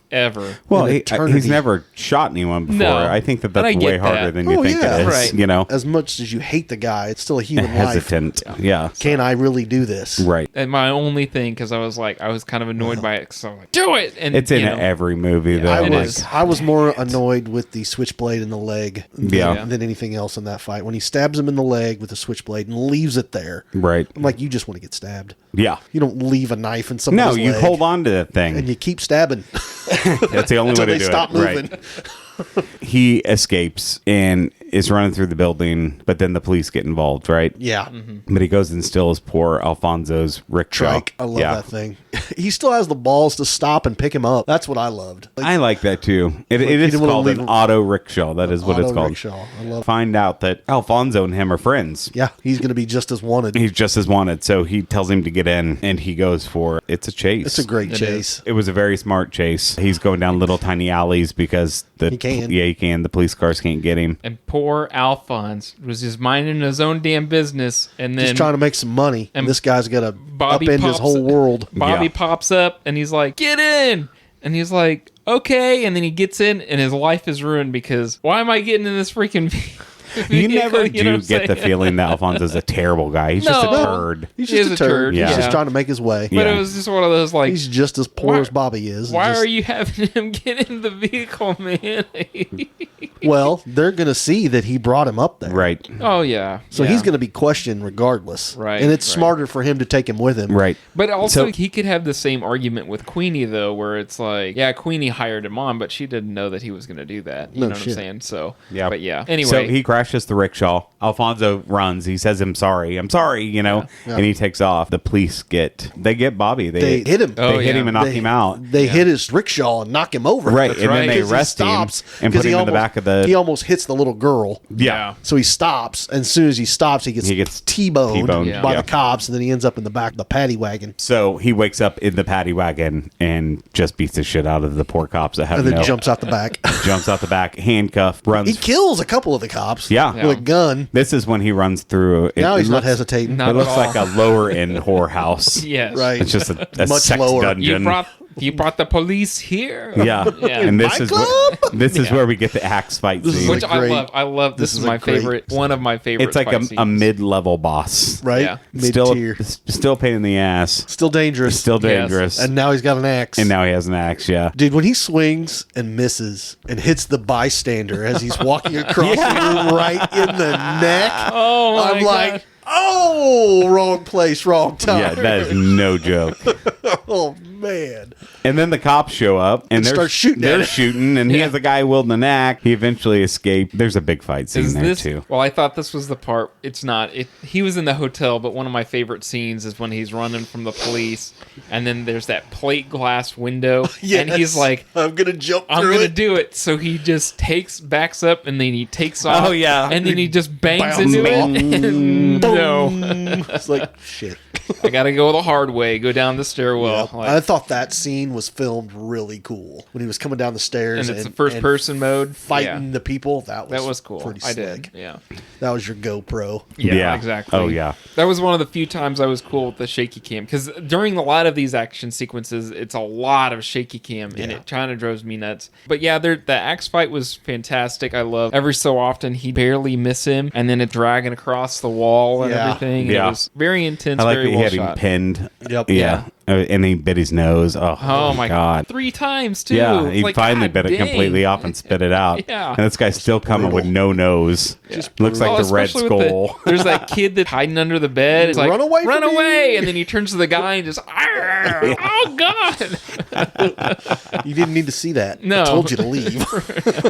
Well, in He's eternity. never shot anyone before. No, I think that and I that's get way harder that. than you Oh, think yeah. it is. Right. You know, As much as you hate the guy, it's still a human life. hesitant. Yeah. Can I really do this? Right. and my only thing, because I was kind of annoyed by it, because I'm like, do it! And It's in you know, every movie though. I It Like, is. was more annoyed with the switchblade in the leg Yeah. than anything else in that fight. When he stabs him in the leg with a switchblade and leaves it there, right. I'm like, you just want to get stabbed. Yeah. You don't leave a knife in No, somebody's you leg hold on to that thing. and you keep stabbing That's the only way until to they do stop it. moving. Right. He escapes and is running through the building, but then the police get involved, right? Yeah. But he goes and steals poor Alfonso's rickshaw. Trike. I love that thing. He still has the balls to stop and pick him up. That's what I loved. Like, I like that too. It he is didn't wanna called leave an him- auto rickshaw. That is what it's auto called. rickshaw. I love. Find out that Alfonso and him are friends. Yeah, he's going to be just as wanted. He's just as wanted, so he tells him to get in, and he goes for it's a chase. It's a great It chase. It was a very smart chase. He's going down little tiny alleys because He can. Yeah, he can. The police cars can't get him. And poor Alphonse was just minding his own damn business, and then Just trying to make some money. And and this guy's got to Bobby upend his pops- whole world. Bobby Yeah. pops up and he's like, "Get in!" And he's like, "Okay." And then he gets in, and his life is ruined because why am I getting in this freaking? You never do know what I'm get the saying? feeling that Alfonso's a terrible guy. He's just a No. turd. He's He just is a a turd. turd, He's yeah. just trying to make his way. But Yeah. it was just one of those like, He's just as poor Why- as Bobby is. why Just- are you having him get in the vehicle, man? Well, they're going to see that he brought him up there. Right. Oh yeah. So yeah. he's going to be questioned regardless. Right, And it's right. smarter for him to take him with him. Right. But also, So- he could have the same argument with Queenie, though, where it's like, yeah, Queenie hired him on, but she didn't know that he was going to do that. You No know what shit. I'm saying? So, Yeah. But yeah. Anyway, So he crashes the rickshaw. Alfonso runs. He says, I'm sorry, you know, Yeah. and he takes off. The police get Bobby. They hit him. Oh, They hit yeah. him and knock They- him out. They hit his rickshaw and knock him over. Right. That's And right. then they 'Cause he arrest him stops, and 'cause put him he in the back of the. He almost hits the little girl. yeah. So he stops, and as soon as he stops, he gets T-boned, T-boned, by yeah. the cops, and then he ends up in the back of the paddy wagon, So he wakes up in the paddy wagon and just beats the shit out of the poor cops that have and then no. jumps out the back. Jumps out the back, handcuffed, runs. He kills a couple of the cops. Yeah. with a gun. This is when he runs through. Now he's not looks- hesitating. Not It at looks all. like a lower end whorehouse. Yes. Right. It's just a Much sex lower. dungeon. You brought the police here. Yeah. And this is where we get the axe fight This is scene. Which I love. I love. This is a my great favorite. One of my favorite. It's like fight a scenes. mid-level boss. Right? Yeah. Mid-tier. Still a pain in the ass. Still dangerous. Still dangerous. And now he's got an axe. And now he has an axe, yeah. Dude, when he swings and misses and hits the bystander as he's walking across the room right in the neck, Oh my I'm God. like, oh, wrong place, wrong time. Yeah, that is no joke. Oh, man. And then the cops show up and they're start shooting at They're him. shooting, and he has a guy wielding an axe. He eventually escaped. There's a big fight scene Is there this, too. Well, I thought this was the part. It's not. He was in the hotel, but one of my favorite scenes is when he's running from the police, and then there's that plate glass window, and he's like, I'm going to jump I'm through gonna it. do it. So he just backs up, and then he takes off. Oh, yeah. and then he just bangs Bounces into off. it. And no, It's like, shit. I gotta go the hard way. Go down the stairwell. Yep. I thought that scene was filmed really cool when he was coming down the stairs and it's the first person mode. fighting the people. That was cool. Pretty I slick. did. Yeah. That was your GoPro. Yeah, exactly. Oh, yeah. That was one of the few times I was cool with the shaky cam, because during a lot of these action sequences, it's a lot of shaky cam, and it kind of drives me nuts. But yeah, the axe fight was fantastic. I love every so often he barely miss him, and then it dragging across the wall and everything. And Yeah. It was very intense, I like very that he well had him shot. pinned. Yep. Yeah. And he bit his nose. Oh my God. 3 times too. Yeah, he Like, finally God bit it dang. completely off and spit it out. Yeah. And this guy's still coming with no nose. Just Looks like Oh, the Red especially with Skull. there's that kid that's hiding under the bed. It's like, Run away run from me." away! And then he turns to the guy and just, "Arr! Oh God! You didn't need to see that. No. I told you to leave.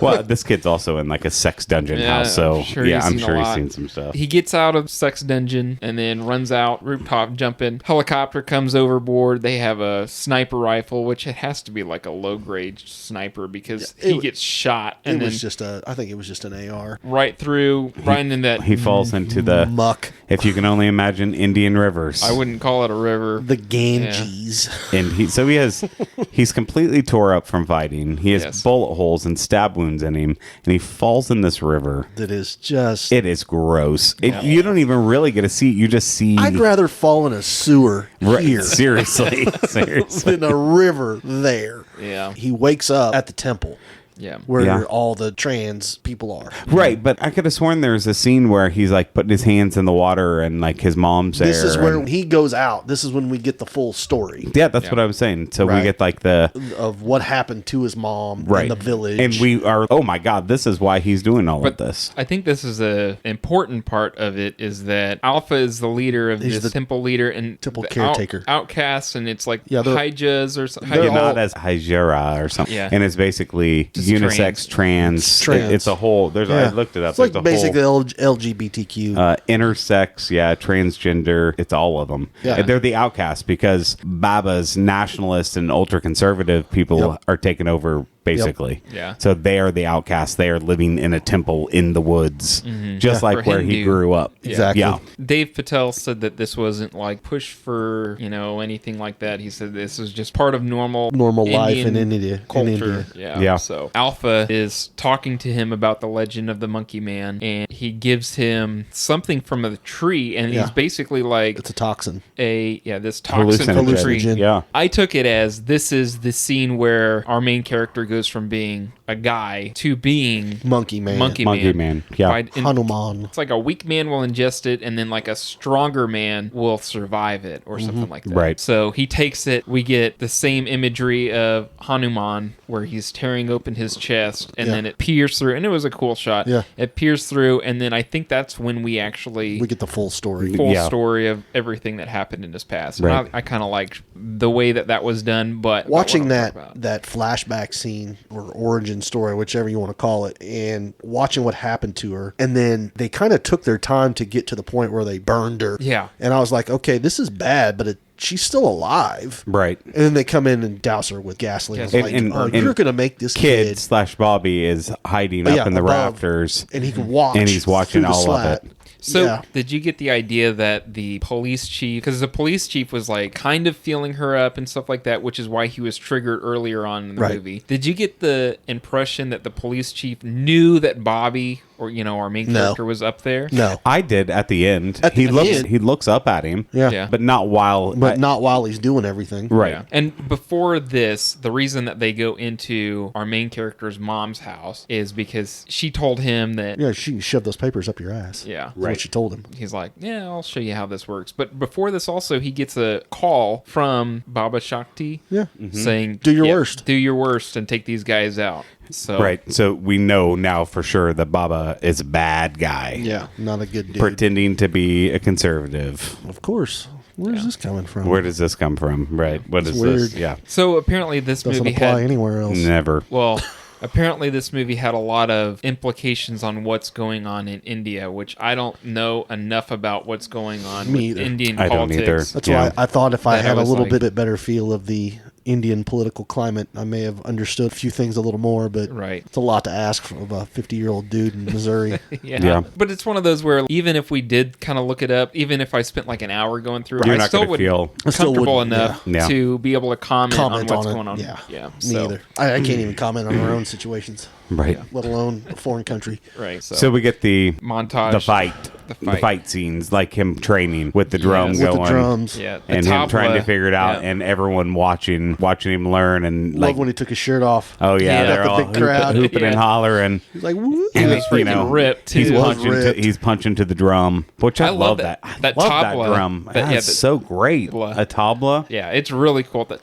Well, this kid's also in like a sex dungeon Yeah, house, so I'm sure yeah, he's I'm seen a sure he's lot. seen some stuff. He gets out of sex dungeon and then runs out, rooftop jumping. Helicopter comes overboard. They have a sniper rifle, which it has to be like a low grade sniper because Yeah, he gets shot It and then was just I think it was just an AR. right through, right in that. He falls into the Muck. if you can only imagine Indian rivers. I wouldn't call it a river. The Ganges. And he's completely tore up from fighting. He has Yes. bullet holes and stab wounds in him, and he falls in this river. That is just. It is gross. You don't even really get to see it. You just see. I'd rather fall in a sewer Right, here seriously. than a river there. Yeah. He wakes up at the temple. Yeah. Where Yeah. all the trans people are. Right, but I could have sworn there's a scene where he's like putting his hands in the water and like his mom's there. This is where and- he goes out. This is when we get the full story yeah, that's what I was saying. So we Right. get like the of what happened to his mom right in the village. and we are. Oh my God, this is why he's doing all of this. I think this is a important part of it is that Alpha is the leader of He's this the temple leader and temple the caretaker. Outcasts, and it's like Yeah, they're- Hijas or something. they're You're all- not as Hijera or something. Yeah. And it's basically Just unisex, trans. Trans. It's a whole. There's. I looked it up. It's like There's a basically whole, LGBTQ. intersex, transgender. It's all of them. Yeah. They're the outcasts because Baba's nationalist and ultra conservative people Yep. are taking over. Basically, Yeah. So they are the outcasts. They are living in a temple in the woods, just like For where he Hindu. grew up. Exactly. Yeah. Dave Patel said that this wasn't like push for anything like that. He said this was just part of normal life in Indian India. culture. In Yeah. So Alpha is talking to him about the legend of the Monkey Man, and he gives him something from a tree, and Yeah. he's basically like It's a toxin. this toxin from the tree. Hallucinogen. Yeah. I took it as this is the scene where our main character goes from being a guy to being Monkey Man. Monkey Man. Yeah. Hanuman. It's like a weak man will ingest it, and then like a stronger man will survive it, or something like that. Right. So he takes it. We get the same imagery of Hanuman, where he's tearing open his chest, and Yeah. then it peers through, and it was a cool shot. Yeah. It peers through, and then I think that's when we actually We get the full story. full Yeah. story of everything that happened in his past. Right. And I kind of like the way that was done, but Watching what I'm that talking about. that flashback scene or origin story, whichever you want to call it, and watching what happened to her, and then they kind of took their time to get to the point where they burned her. Yeah. And I was like, okay, this is bad, but she's still alive. Right. And then they come in and douse her with gasoline. I was And- like, and- oh, and you're going to make this Kid kid. / Bobby is hiding up Yeah, in the above. rafters, And he can watch. and he's watching through the all slat. of it. So, Yeah. did you get the idea that the police chief, because the police chief was like kind of feeling her up and stuff like that, which is why he was triggered earlier on in the Right. movie. Did you get the impression that the police chief knew that Bobby or our main No. character was up there. No. I did at the end. At the end. He looks up at him. Yeah. Yeah. But not while. But not while he's doing everything. Right. Yeah. And before this, the reason that they go into our main character's mom's house is because she told him that. Yeah, she can shove those papers up your ass. Yeah. That's what she told him. He's like, yeah, I'll show you how this works. But before this, also, he gets a call from Baba Shakti Yeah. saying, Do your worst. Do your worst and take these guys out. So Right. So we know now for sure that Baba is a bad guy. Yeah, not a good dude. Pretending to be a conservative. Of course. Where's this coming from? Where does this come from? Right. What is weird. this? Yeah. So apparently this Doesn't movie apply had anywhere else. Never. well, apparently this movie had a lot of implications on what's going on in India, which I don't know enough about what's going on Me with either. Indian I don't politics. either. That's Yeah. why I thought if I That I had a was little like- bit better feel of the Indian political climate, I may have understood a few things a little more, but Right. it's a lot to ask from a 50-year-old dude in Missouri. Yeah. But it's one of those where even if we did kind of look it up, even if I spent like an hour going through it, You're I not still gonna would feel- I still comfortable wouldn't, enough yeah. to be able to comment on Comment what's on it. going on. Yeah. Yeah. Me So, either. I can't even comment on our own situations, Right. let alone a foreign country. Right. So we get the montage. the fight. The The fight. fight scenes, like him training with the drum Yes. With going. the drums. Yeah. the And him trying to tabla, figure it out, yeah. and everyone watching him learn, and Love like, when he took his shirt off. oh yeah, Yeah. they're Got the all big crowd. hooping and Yeah. hollering. He's like, woo. He was You freaking know, ripped, He's too. punching. ripped. He's punching to the drum, which I, I love love that- that. that I love that tabla. drum. That- That's yeah, the- so great. tabla. A tabla. Yeah, it's really cool. That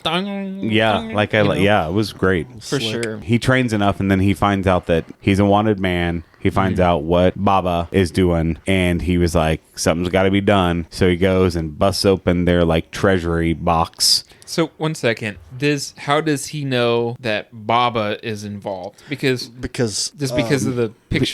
Yeah, like I you know, yeah, it was great. for Slick. sure. He trains enough, and then he finds out that he's a wanted man. He finds out what Baba is doing, and he was like, something's got to be done. So he goes and busts open their like treasury box. So 1 second, how does he know that Baba is involved? Because Because of the pictures.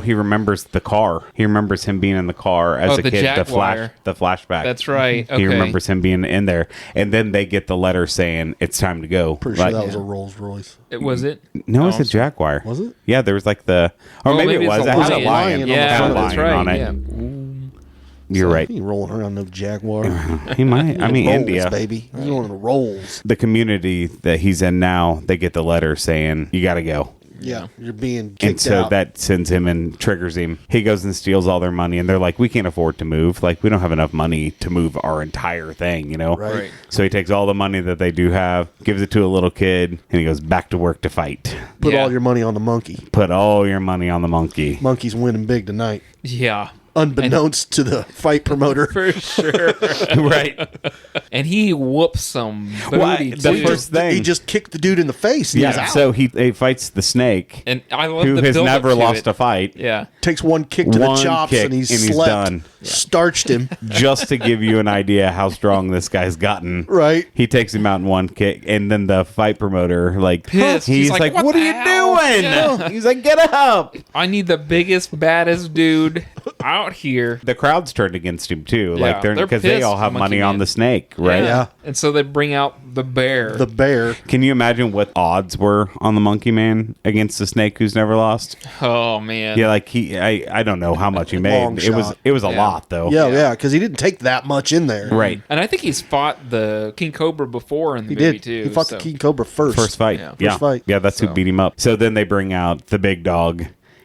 He remembers the car. He remembers him being in the car as Oh, a the kid. Jaguar. The flashback. That's right. Okay. He remembers him being in there, and then they get the letter saying it's time to go. pretty sure Like- that was a Rolls Royce. Was it? No, it's Oh, a Jaguar. Was it? Yeah, there was like the, or Oh, maybe it it's was. a It has a lion. lion. on the Yeah, front of that's it. right. On it. Yeah. You're right. He ain't rolling around no Jaguar. He might. I mean, Rolls, India. baby. He's rolling the rolls. The community that he's in now, they get the letter saying you got to go. Yeah, you're being kicked And so out. that sends him and triggers him. He goes and steals all their money, and they're like, we can't afford to move. Like, we don't have enough money to move our entire thing, you know? Right. Right. So he takes all the money that they do have, gives it to a little kid, and he goes back to work to fight. Put Yeah. all your money on the monkey. Put all your money on the monkey. Monkey's winning big tonight. Yeah. Unbeknownst to the fight promoter. For sure. Right. And he whoops some booty Well, too. the first thing. He just kicked the dude in the face. And he was Yeah. out. So he fights the snake, and I love who the has build-up never to lost it. a fight. Yeah. takes one kick to One the chops kick, and he's and he's slept. done. Starched him. Just to give you an idea how strong this guy's gotten. Right. He takes him out in one kick, and then the fight promoter, like, Pissed. he's He's like, like, what "What are you the hell?" doing? Yeah. He's like, get up. I need the biggest, baddest dude out here. The crowd's turned against him, too. Yeah, Like, they're they're because they pissed, all have Monkey money on Man. the snake, right? Yeah. And so they bring out the bear. The bear. Can you imagine what odds were on the Monkey Man against the snake who's never lost? Oh man. Yeah, like I don't know how much he made. Long It was shot. a Yeah. lot though. Yeah, because he didn't take that much in there. Right. And I think he's fought the King Cobra before in the He movie did. too. He fought so. the King Cobra first. First fight. Yeah. Yeah. First fight. Yeah, that's who So- beat him up. So then they bring out the big dog.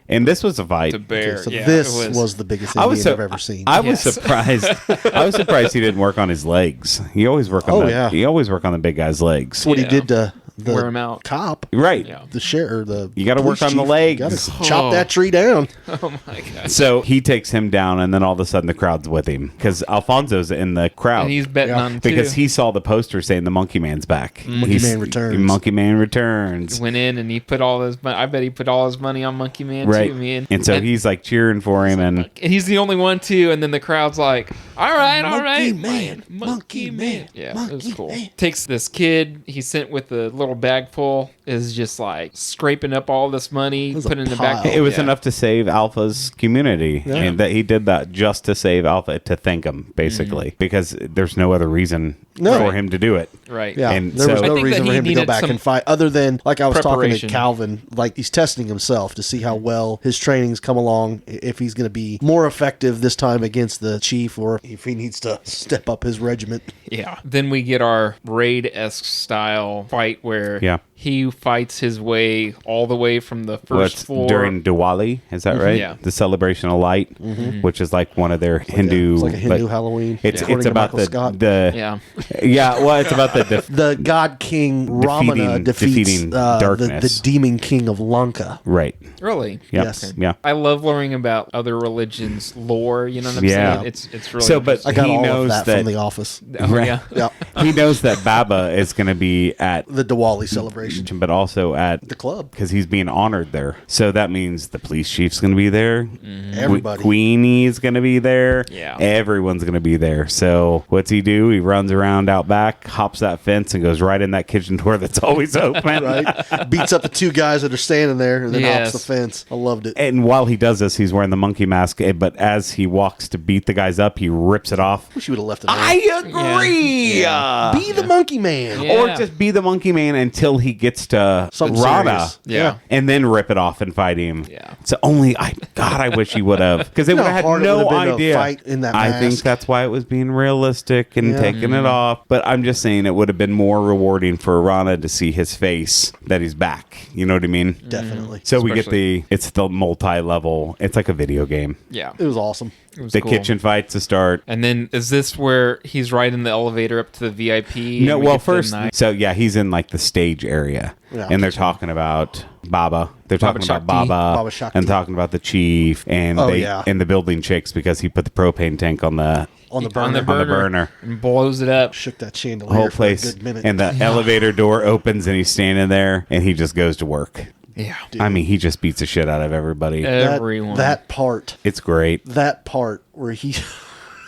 And this was a fight. The bear. Okay, so yeah, this it was the biggest I Indian was so, I've ever seen. I was Yes. surprised. I was surprised he didn't work on his legs. He always work on Oh, the, yeah. he always work on the big guy's legs. That's what he Yeah. did to the Wear him out. cop. Right. Yeah. The sheriff. The You gotta work police on the chief. legs. You gotta chop that tree down. Oh my god. So he takes him down, and then all of a sudden the crowd's with him because Alfonso's in the crowd. And he's betting Yeah. on him because too. he saw the poster saying the Monkey Man's back. Monkey Man returns. Monkey Man returns. went in and he put all his money. I bet he put all his money on Monkey Man Right. too, man. And so he's like cheering for him, and and he's the only one too. And then the crowd's like, "All right, all right, Man, Monkey Man." Yeah, it was Monkey cool. Man. Takes this kid he sent with a little bag full, is just like scraping up all this money, was a putting it in the pile. back. it was Yeah. enough to save Alpha's community, and that he did that just to save Alpha, to thank him, basically, because there's no other reason No. for him to do it. Right. Yeah, And there was so- I no think reason that for he him to go needed back some and fight, other than, like I was talking to preparation. Calvin, like he's testing himself to see how well his training's come along, if he's going to be more effective this time against the chief, or if he needs to step up his regiment. Yeah. Then we get our raid-esque style fight where Yeah. he fights his way all the way from the first floor. During Diwali, is that right? Yeah. The celebration of light, which is like one of their Hindu. It's like a Hindu Halloween. It's according to about Michael Scott. Well, it's about the god king Ramana defeats defeating darkness. the demon king of Lanka. right. Really? Yep. Yes. Yeah. I love learning about other religions' lore. You know what I'm Yeah. saying? It's really So, but I got he all knows of that from The Office. oh, yeah. Yeah, he knows that Baba is going to be at the Diwali celebration, but also at the club. because he's being honored there. So that means the police chief's going to be there. Everybody. Queenie's going to be there. Yeah. Everyone's going to be there. So what's he do? He runs around out back, hops that fence, and goes right in that kitchen door that's always open. Right, beats up the two guys that are standing there, and then Yes. hops the fence. I loved it. And while he does this, he's wearing the monkey mask. But as he walks to beat the guys up, he rips it off. Wish you would have left it. I agree. Yeah. Be the monkey man. Yeah. Or just be the monkey man until he gets to Something Rana. serious. Yeah. And then rip it off and fight him. Yeah. So I wish he would have. Because they You would know have how had hard it no would have been to idea. fight in that I think mask? that's why it was being realistic and Yeah. taking it off. But I'm just saying it would have been more rewarding for Rana to see his face that he's back. You know what I mean? Definitely. So we get Especially- it's the multi-level. It's like a video game. Yeah. It was awesome. It was The cool. kitchen fights to start. And then is this where he's riding the elevator up to the VIP? No, and we well, get the first, night- so yeah, he's in like the stage area, Yeah. and they're talking about Baba. They're Baba talking about Shakti. Baba, Baba Shakti. and talking about the chief, and Oh, they yeah. and the building chicks because he put the propane tank on the On the on burner. the burner, burner. and blows it up. Shook that chandelier whole for place, a good minute. and the elevator door opens, and he's standing there, and he just goes to work. Yeah. I mean, he just beats the shit out of everybody. Everyone. That part. It's great. That part where he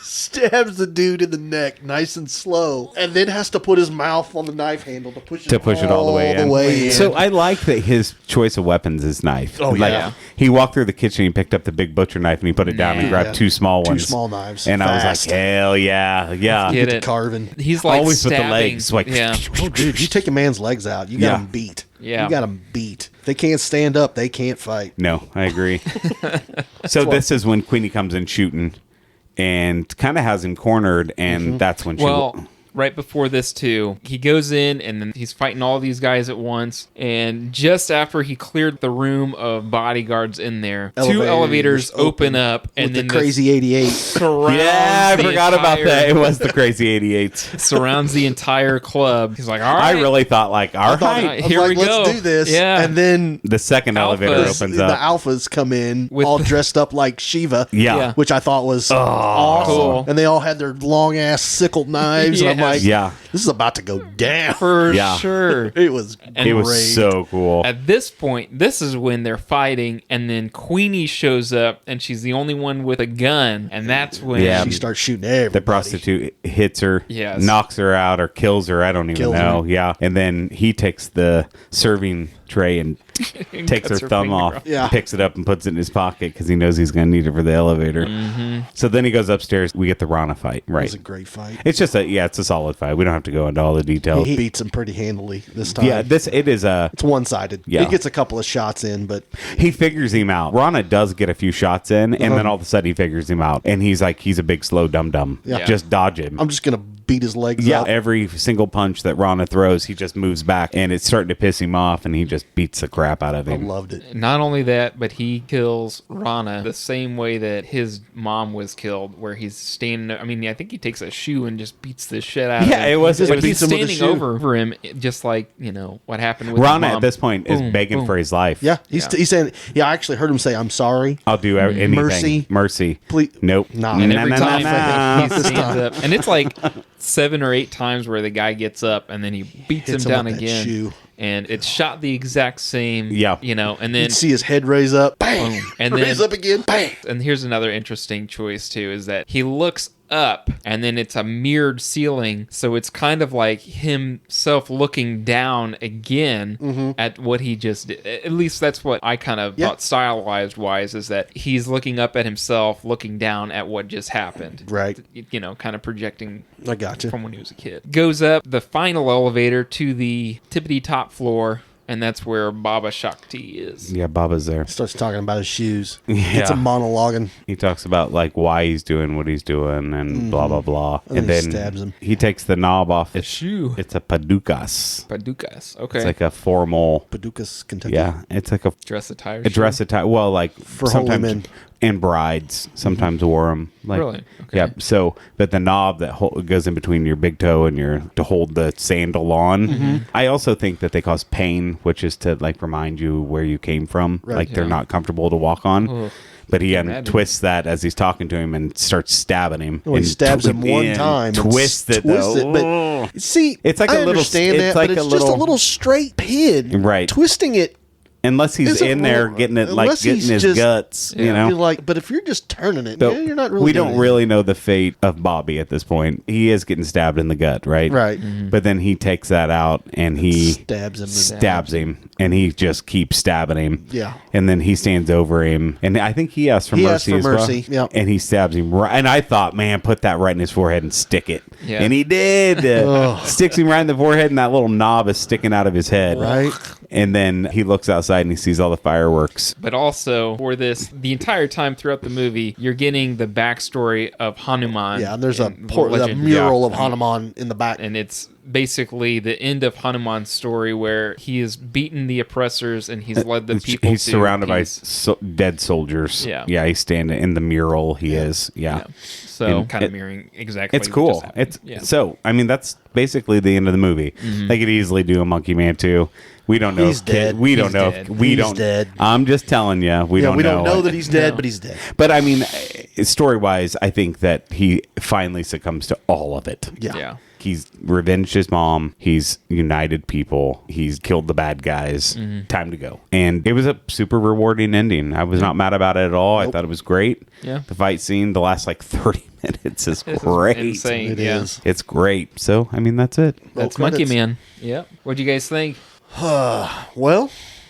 stabs the dude in the neck nice and slow, and then has to put his mouth on the knife handle to push it all the way in. in. So I like that his choice of weapons is knife. Oh, Like, yeah. He walked through the kitchen, he picked up the big butcher knife, and he put it down and Yeah. grabbed two small Two ones. small knives. And I was Fast. like, hell yeah, yeah. Get the it. carving. He's like Always with the stabbing. legs, like- yeah. Oh, dude, you take a man's legs out, you got Yeah. him beat. Yeah. You got him beat. If they can't stand up, they can't fight. No, I agree. So this is when Queenie comes in shooting and kind of has him cornered, and that's when she... Well, right before this too, he goes in and then he's fighting all these guys at once. And just after he cleared the room of bodyguards in there, two elevators open up, and with then the crazy 88. surrounds yeah, I the forgot about entire- that. It was the Crazy 88s. surrounds the entire club. He's like, all right, I really thought, like, all I thought, right. I was Here like, we let's go. do this. Yeah. And then The second elevator Alphas. opens the up. alphas come in With all the- dressed up like Shiva. Yeah. Yeah. Which I thought was awesome. Cool. And they all had their long ass sickled knives. And I'm Yes. like, Yeah. this is about to go down. for Yeah. sure. It was It was great. so cool. At this point, this is when they're fighting, and then Queenie shows up, and she's the only one with a gun, and that's when Yeah. She starts shooting everybody. The prostitute hits her, Yes. knocks her out, or kills her. I don't even Kills know. her. Yeah. And then he takes the serving tray and takes her cuts her thumb finger off, off. Yeah. picks it up and puts it in his pocket because he knows he's going to need it for the elevator. So then he goes upstairs. We get the Rana fight. It Right. was a great fight. It's just it's a solid fight. We don't have to go into all the details. He beats him pretty handily this time. Yeah, it is a. It's one-sided. Yeah. He gets a couple of shots in, but He figures him out. Rana does get a few shots in, and then all of a sudden he figures him out, and he's like, he's a big slow dum dum. Yeah. Just dodge him. I'm just going to beat his legs Yeah, up. every single punch that Rana throws, he just moves back, and it's starting to piss him off, and he just beats the crap out of I him. loved it. Not only that, but he kills Rana the same way that his mom was killed, where he's standing. I mean, I think he takes a shoe and just beats the shit out of him. Yeah, it was. Just But he's beats him with a standing shoe. over him, just like what happened with Rana his mom. at this point is Boom, begging boom. for his life. Yeah, he's saying, I actually heard him say, I'm sorry. I'll do anything. Mercy. Mercy. Please. Nope. Nah. And Nah, every nah, time nah. he This stands time. up, and it's like 7 or 8 times where the guy gets up and then he beats Hits him him down with that again, shoe. and it's shot the exact same. Yeah. And then You'd see his head raise up. Bang. Boom. And raise then- up again. Bang. And here's another interesting choice too, is that he looks up and then it's a mirrored ceiling, so it's kind of like himself looking down again at what he just did. At least that's what I kind of thought stylized wise, is that he's looking up at himself, looking down at what just happened. Right. Kind of projecting I got you. from when he was a kid. Goes up the final elevator to the tippity top floor. and that's where Baba Shakti is. Yeah, Baba's there. Starts talking about his shoes. Yeah. It's a monologuing. He talks about like why he's doing what he's doing and blah blah blah. And And he then stabs him. he takes the knob off his shoe. It's a padukas. Padukas. Okay. It's like a formal. Paducas, Kentucky. Yeah, it's like a dress attire. dress attire. Well, like For holy sometimes men. and brides sometimes wore them. Like, Really? Okay. Yeah. So, but the knob that goes in between your big toe and your to hold the sandal on. I also think that they cause pain, which is to like remind you where you came from. Right. Like they're Yeah. not comfortable to walk on. Ugh. But he Imagine. twists that as he's talking to him and starts stabbing him. Well, he and stabs him one and time. and Twists it. twists though. it, but see, It's like I a little- understand it's that, like but a it's just a little- little straight pin. Right. Twisting it. Unless he's Isn't in there wrong. getting it, like Unless getting he's his just- guts, you Yeah. know. You're like, but if you're just turning it, So, yeah, you're not really. we doing don't anything. really know the fate of Bobby at this point. He is getting stabbed in the gut, right? Right. But then he takes that out and he Stabs him. stabs him, and he just keeps stabbing him. Yeah. And then he stands over him, and I think he asks for He mercy asks for as well. mercy, yep. And he stabs him right. And I thought, man, put that right in his forehead and stick it. Yeah. And he did. Sticks him right in the forehead, and that little knob is sticking out of his head. Right. And then he looks outside and he sees all the fireworks. But also for this, the entire time throughout the movie, you're getting the backstory of Hanuman. Yeah, and there's a and the legend. mural of Hanuman in the back. And it's basically the end of Hanuman's story where he has beaten the oppressors and he's led the people. He's to surrounded by peace. dead soldiers. Yeah. He's standing in the mural. He is. Yeah. So And kind of it- mirroring exactly. It's what cool. just happened. It's yeah. so. I mean, that's basically the end of the movie. They could easily do a Monkey Man 2. We don't know. He's if dead. We don't He's know. dead. If, we He's don't. dead. I'm just telling you. We don't know. that he's dead, No. but he's dead. But I mean, story wise, I think that he finally succumbs to all of it. Yeah. Yeah. He's revenged his mom. He's united people. He's killed the bad guys. Time to go. And it was a super rewarding ending. I was not mad about it at all. I thought it was great. Yeah. The fight scene, the last like 30 minutes is This is great. insane. It yeah. is. It's great. So, I mean, that's it. That's Roll Monkey credits. Man. Yeah. What'd you guys think? Well,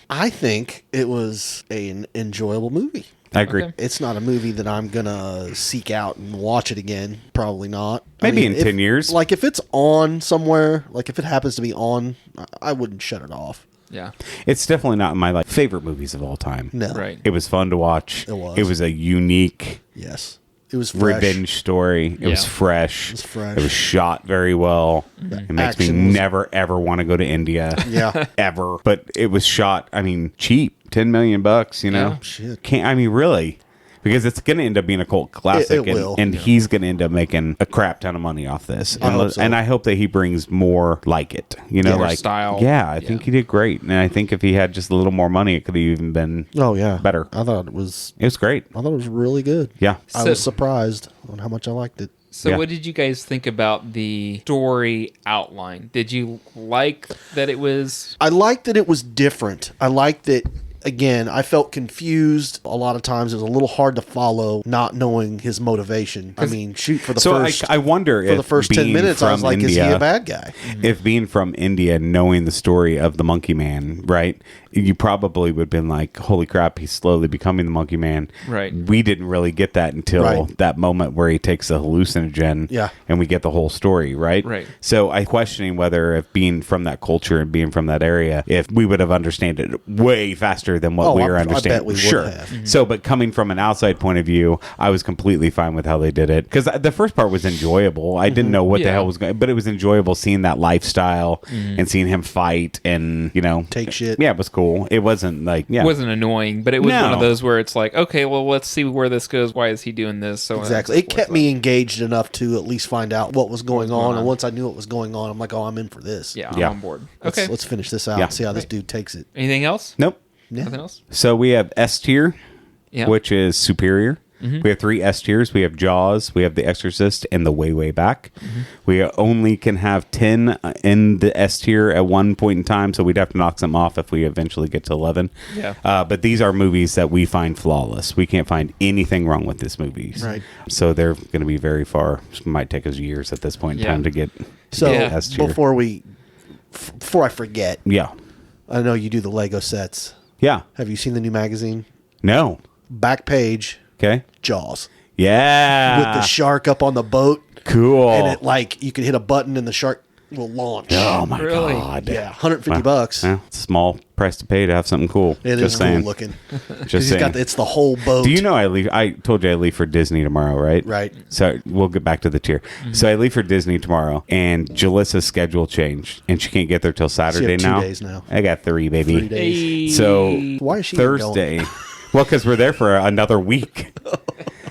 I think it was an enjoyable movie. I agree. Okay. It's not a movie that I'm gonna seek out and watch it again. Probably not. Maybe in if- 10 years. Like if it's on somewhere, like if it happens to be on, I wouldn't shut it off. Yeah. It's definitely not my like favorite movies of all time. No. Right. It was fun to watch. It was. It was a unique Yes. It was fresh. revenge story. It was Yeah. fresh. It was fresh. It was shot very well. It makes me Action was- never ever want to go to India. Yeah. Ever. But it was shot, I mean, cheap. $10 million, you know? Yeah. Shit. Can't I mean really? Because it's going to end up being a cult classic, It will. and he's going to end up making a crap ton of money off this. I And, hope so. and I hope that he brings more like it. You know, More like style. Yeah, I think he did great, and I think if he had just a little more money, it could have even been. Oh yeah. Better. I thought it was. It was great. I thought it was really good. Yeah. I So- was surprised on how much I liked it. So Yeah. what did you guys think about the story outline? Did you like that it was I liked that it was different. I liked that. Again, I felt confused a lot of times. It was a little hard to follow, not knowing his motivation. I mean, shoot, for the So first I wonder for if the first 10 being minutes, I was from like, is he India- a bad guy? If being from India, knowing the story of the Monkey Man, right, you probably would have been like, holy crap, he's slowly becoming the Monkey Man. Right. We didn't really get that until Right. that moment where he takes a hallucinogen Yeah. and we get the whole story, right? Right. So I'm questioning whether if being from that culture and being from that area, if we would have understood it way faster than what Oh, we I were understanding. bet we would sure. have. So, but coming from an outside point of view, I was completely fine with how they did it. Because the first part was enjoyable. I didn't know what the Yeah. hell was going, but it was enjoyable seeing that lifestyle and seeing him fight and, you know, Take shit. Yeah, it was cool. It wasn't like, yeah. It wasn't annoying, but it was No. one of those where it's like, okay, well, let's see where this goes. Why is he doing this? So on and Exactly. so It forth. kept me engaged enough to at least find out what was going on. on. And once I knew what was going on, I'm like, oh, I'm in for this. Yeah, Yeah. I'm on board. Let's, Okay. let's finish this out Yeah. and see how this dude takes it. Anything else? Nope. Yeah. Nothing else? So we have S tier, Yeah. which is superior. We have 3 S tiers. We have Jaws, we have The Exorcist, and The Way, Way Back. We only can have 10 in the S tier at one point in time, so we'd have to knock some off if we eventually get to 11. Yeah. But these are movies that we find flawless. We can't find anything wrong with these movies. Right. So they're going to be very far. It might take us years at this point in Yeah. time to get So Yeah. S tier. before I forget, Yeah. I know you do the Lego sets. Yeah. Have you seen the new magazine? No. Back page, Okay. Jaws. Yeah. With the shark up on the boat. Cool. And it like you could hit a button and the shark will launch. Oh my Really? god. Yeah, $150. Well, it's a small price to pay to have something cool. It Just is saying. cool looking. Just He's got saying. it's the whole boat. Do you know I told you I leave for Disney tomorrow, right? Right. So we'll get back to the tier. So I leave for Disney tomorrow, and Jalissa's schedule changed, and she can't get there till Saturday 2 now. days now. I got 3, baby. 3 days. So Why is she even Thursday. Well, because we're there for another week.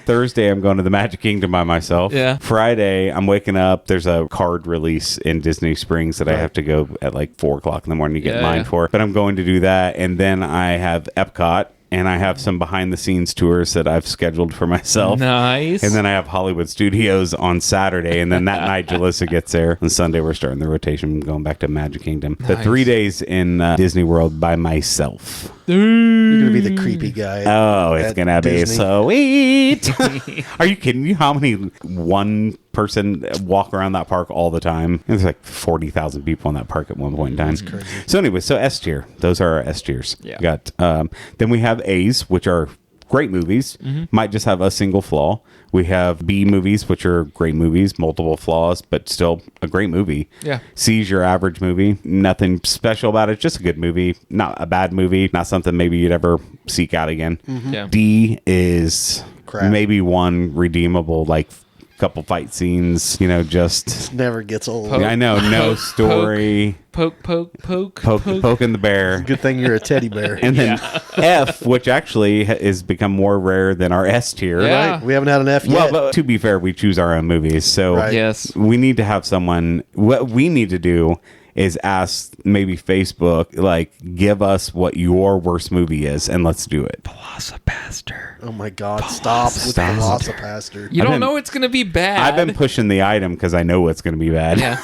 Thursday, I'm going to the Magic Kingdom by myself. Yeah. Friday, I'm waking up. There's a card release in Disney Springs that I have to go at like 4 o'clock in the morning to get mine for. But I'm going to do that. And then I have Epcot. And I have some behind-the-scenes tours that I've scheduled for myself. Nice. And then I have Hollywood Studios on Saturday. And then that night, Jalissa gets there. On Sunday, we're starting the rotation, going back to Magic Kingdom. The Nice. 3 days in Disney World by myself. You're gonna be the creepy guy. Oh, it's at going to be Disney. so sweet. Are you kidding me? How many one person walk around that park all the time? There's like 40,000 people in that park at one point in time. That's crazy. So anyway, so S tier. Those are our S tiers. Yeah. Got then we have A's, which are great movies. Might just have a single flaw. We have B movies, which are great movies, multiple flaws, but still a great movie. Yeah. C's your average movie. Nothing special about it. Just a good movie. Not a bad movie. Not something maybe you'd ever seek out again. Yeah. D is Crap. maybe one redeemable, like couple fight scenes, just Never gets old. Poke. I know, no story. Poke. Poking the bear. Good thing you're a teddy bear. And then F, which actually has become more rare than our S tier. Yeah. Right. We haven't had an F Well, yet. but to be fair, we choose our own movies. So Right. Yes. we need to have someone. What we need to do is ask maybe Facebook, like, give us what your worst movie is, and let's do it. Velocipaster. Oh my God! Stop with Stop. Velocipaster. You I've don't been- know it's going to be bad. I've been pushing the item because I know it's going to be bad. Yeah.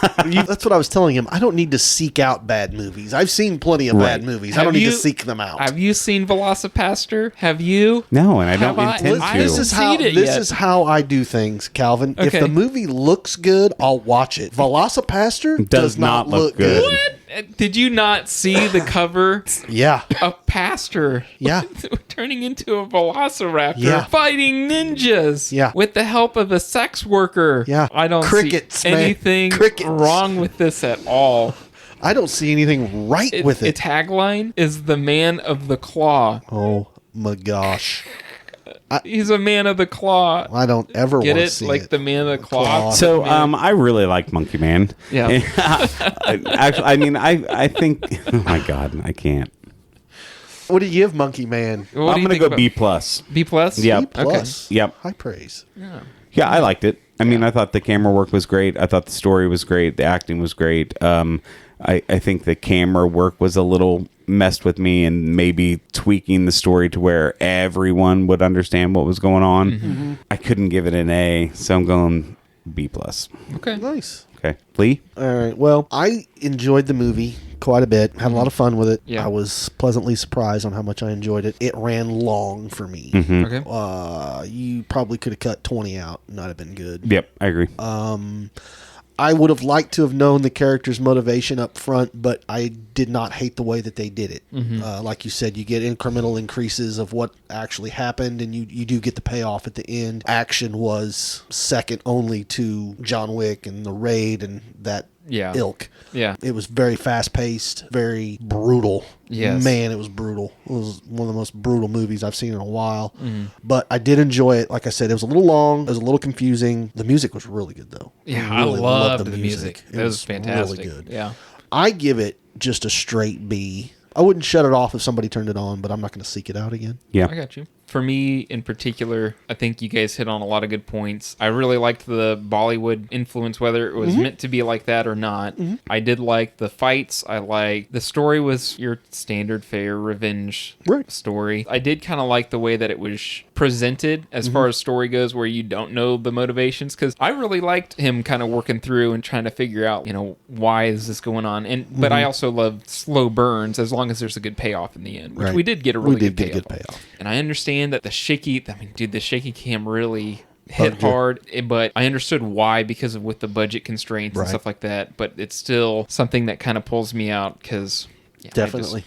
That's what I was telling him. I don't need to seek out bad movies. I've seen plenty of bad Right. movies. I don't need to seek them out. Have you seen Velocipaster? Have you? No, and I don't Have I? intend I- to. This is how seen it this yet. is how I do things, Calvin. If Okay. the movie looks good, I'll watch it. Velocipaster Does not look good. What? Did you not see the cover? Yeah, A pastor. Yeah. Turning into a velociraptor. Yeah. Fighting ninjas. Yeah. With the help of a sex worker. Yeah. I don't Crickets, see man. anything Crickets. wrong with this at all. I don't see anything right with it. Its tagline is the man of the claw. Oh my gosh! He's a man of the claw. I don't ever Get want to it? see Like it. the man of the claw. Claw. So I really like Monkey Man. Yeah. Actually, I mean, I think. Oh my God, I can't. What do you give Monkey Man? What do I'm you gonna think go about- B plus. B plus? Yep. B plus. Yep. High praise. Yeah, I liked it. I mean, I thought the camera work was great. I thought the story was great. The acting was great. I think the camera work was a little messed with me, and maybe tweaking the story to where everyone would understand what was going on. Mm-hmm. I couldn't give it an A, so I'm going B plus. Okay. Nice. Okay, Lee. All right. Well, I enjoyed the movie quite a bit. Had a lot of fun with it. Yeah. I was pleasantly surprised on how much I enjoyed it. It ran long for me. Okay. You probably could have cut 20 out. Not have been good. Yep, I agree. I would have liked to have known the character's motivation up front, but I did not hate the way that they did it. Like you said, you get incremental increases of what actually happened, and you do get the payoff at the end. Action was second only to John Wick and the Raid and that ilk. Yeah. It was very fast paced, very brutal. Yes. Man, it was brutal. It was one of the most brutal movies I've seen in a while. But I did enjoy it. Like I said, it was a little long. It was a little confusing. The music was really good, though. Yeah, I really I loved the music. It was fantastic. Really good. Yeah. I give it just a straight B. I wouldn't shut it off if somebody turned it on, but I'm not going to seek it out again. Yeah. I got you. For me, in particular, I think you guys hit on a lot of good points. I really liked the Bollywood influence, whether it was meant to be like that or not. I did like the fights. I like the story was your standard fare revenge story. I did kind of like the way that it was presented as far as story goes, where you don't know the motivations, because I really liked him kind of working through and trying to figure out, why is this going on? And but I also love slow burns as long as there's a good payoff in the end, which we did get a really good payoff. And I understand that the shaky cam really hit hard, but I understood why, because of with the budget constraints and stuff like that. But it's still something that kind of pulls me out, because Definitely.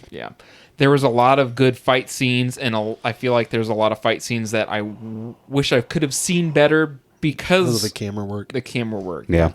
there was a lot of good fight scenes, and I feel like there's a lot of fight scenes that I wish I could have seen better because The camera work. the camera work. Yeah.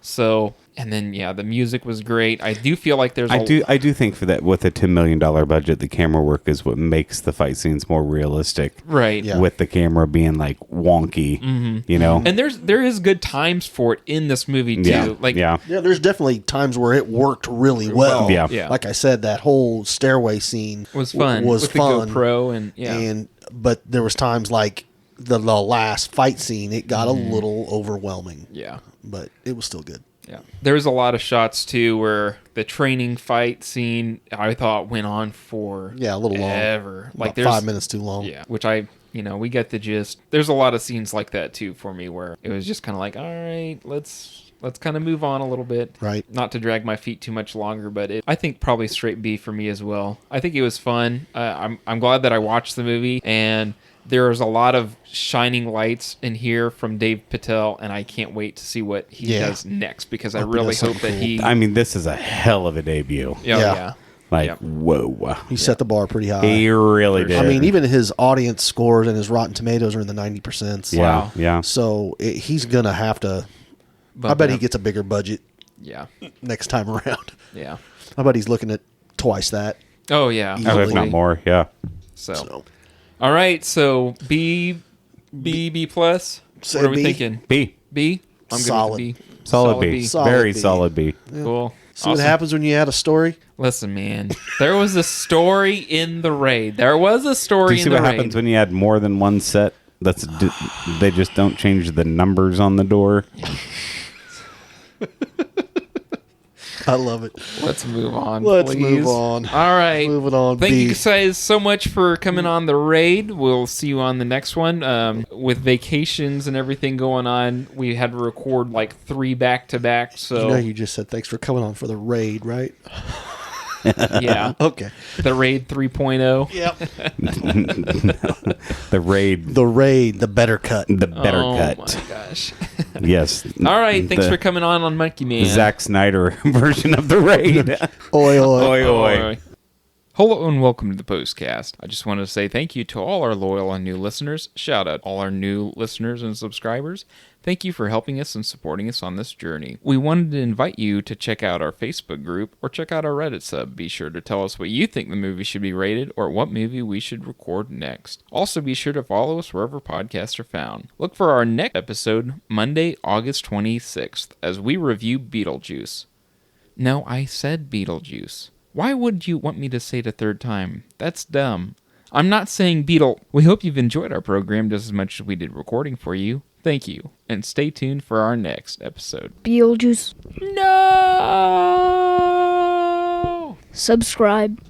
So And then, yeah, the music was great. I do feel like there's I do think for that, with a $10 million budget, the camera work is what makes the fight scenes more realistic. Right. Yeah. With the camera being like wonky, you know? And there is good times for it in this movie too. Yeah. Like, Yeah, there's definitely times where it worked really well. Yeah. Like I said, that whole stairway scene was fun. Was with fun. The GoPro and but there was times like the last fight scene, it got a little overwhelming. Yeah. But it was still good. Yeah. There's a lot of shots too where the training fight scene I thought went on for a little long. Ever. Like there's 5 minutes too long. Yeah. Which we get the gist. There's a lot of scenes like that too for me where it was just kind of like, all right, let's kind of move on a little bit. Right. Not to drag my feet too much longer, but I think probably straight B for me as well. I think it was fun. I'm glad that I watched the movie, and there's a lot of shining lights in here from Dev Patel, and I can't wait to see what he does next, because I really hope that he... I mean, this is a hell of a debut. Yeah. Whoa. He set the bar pretty high. He really did. I mean, even his audience scores and his Rotten Tomatoes are in the 90%. Yeah, Wow. yeah. So he's going to have to... I bet he gets a bigger budget next time around. Yeah. I bet he's looking at twice that. Oh, yeah. If not more, yeah. So. All right, so B plus. Say What are we B. thinking? B. I'm Solid. good with B. Solid B. Solid Very B. solid B. Cool. See what happens when you add a story? Listen, man, there was a story in the raid. There was a Do story you see in the what raid. happens when you add more than one set? They just don't change the numbers on the door. I love it. Let's move on. Let's please. move on. All right. Moving on. Thank B. you guys so much for coming on the raid. We'll see you on the next one. With vacations and everything going on, we had to record like 3 back-to-back. So You just said thanks for coming on for the raid, right? yeah, Okay. the raid 3.0. Yep. The raid. The raid, the better cut. The better Oh cut. my gosh. Yes. All right. Thanks for coming on Monkey Man. Zack Snyder version of the raid. Oi, oi. Oi, oi. Hello and welcome to the Postcast. I just wanted to say thank you to all our loyal and new listeners. Shout out all our new listeners and subscribers. Thank you for helping us and supporting us on this journey. We wanted to invite you to check out our Facebook group or check out our Reddit sub. Be sure to tell us what you think the movie should be rated or what movie we should record next. Also, be sure to follow us wherever podcasts are found. Look for our next episode, Monday, August 26th, as we review Beetlejuice. No, I said Beetlejuice. Why would you want me to say it a third time? That's dumb. I'm not saying Beetle. We hope you've enjoyed our program just as much as we did recording for you. Thank you, and stay tuned for our next episode. Beetlejuice. No! Subscribe.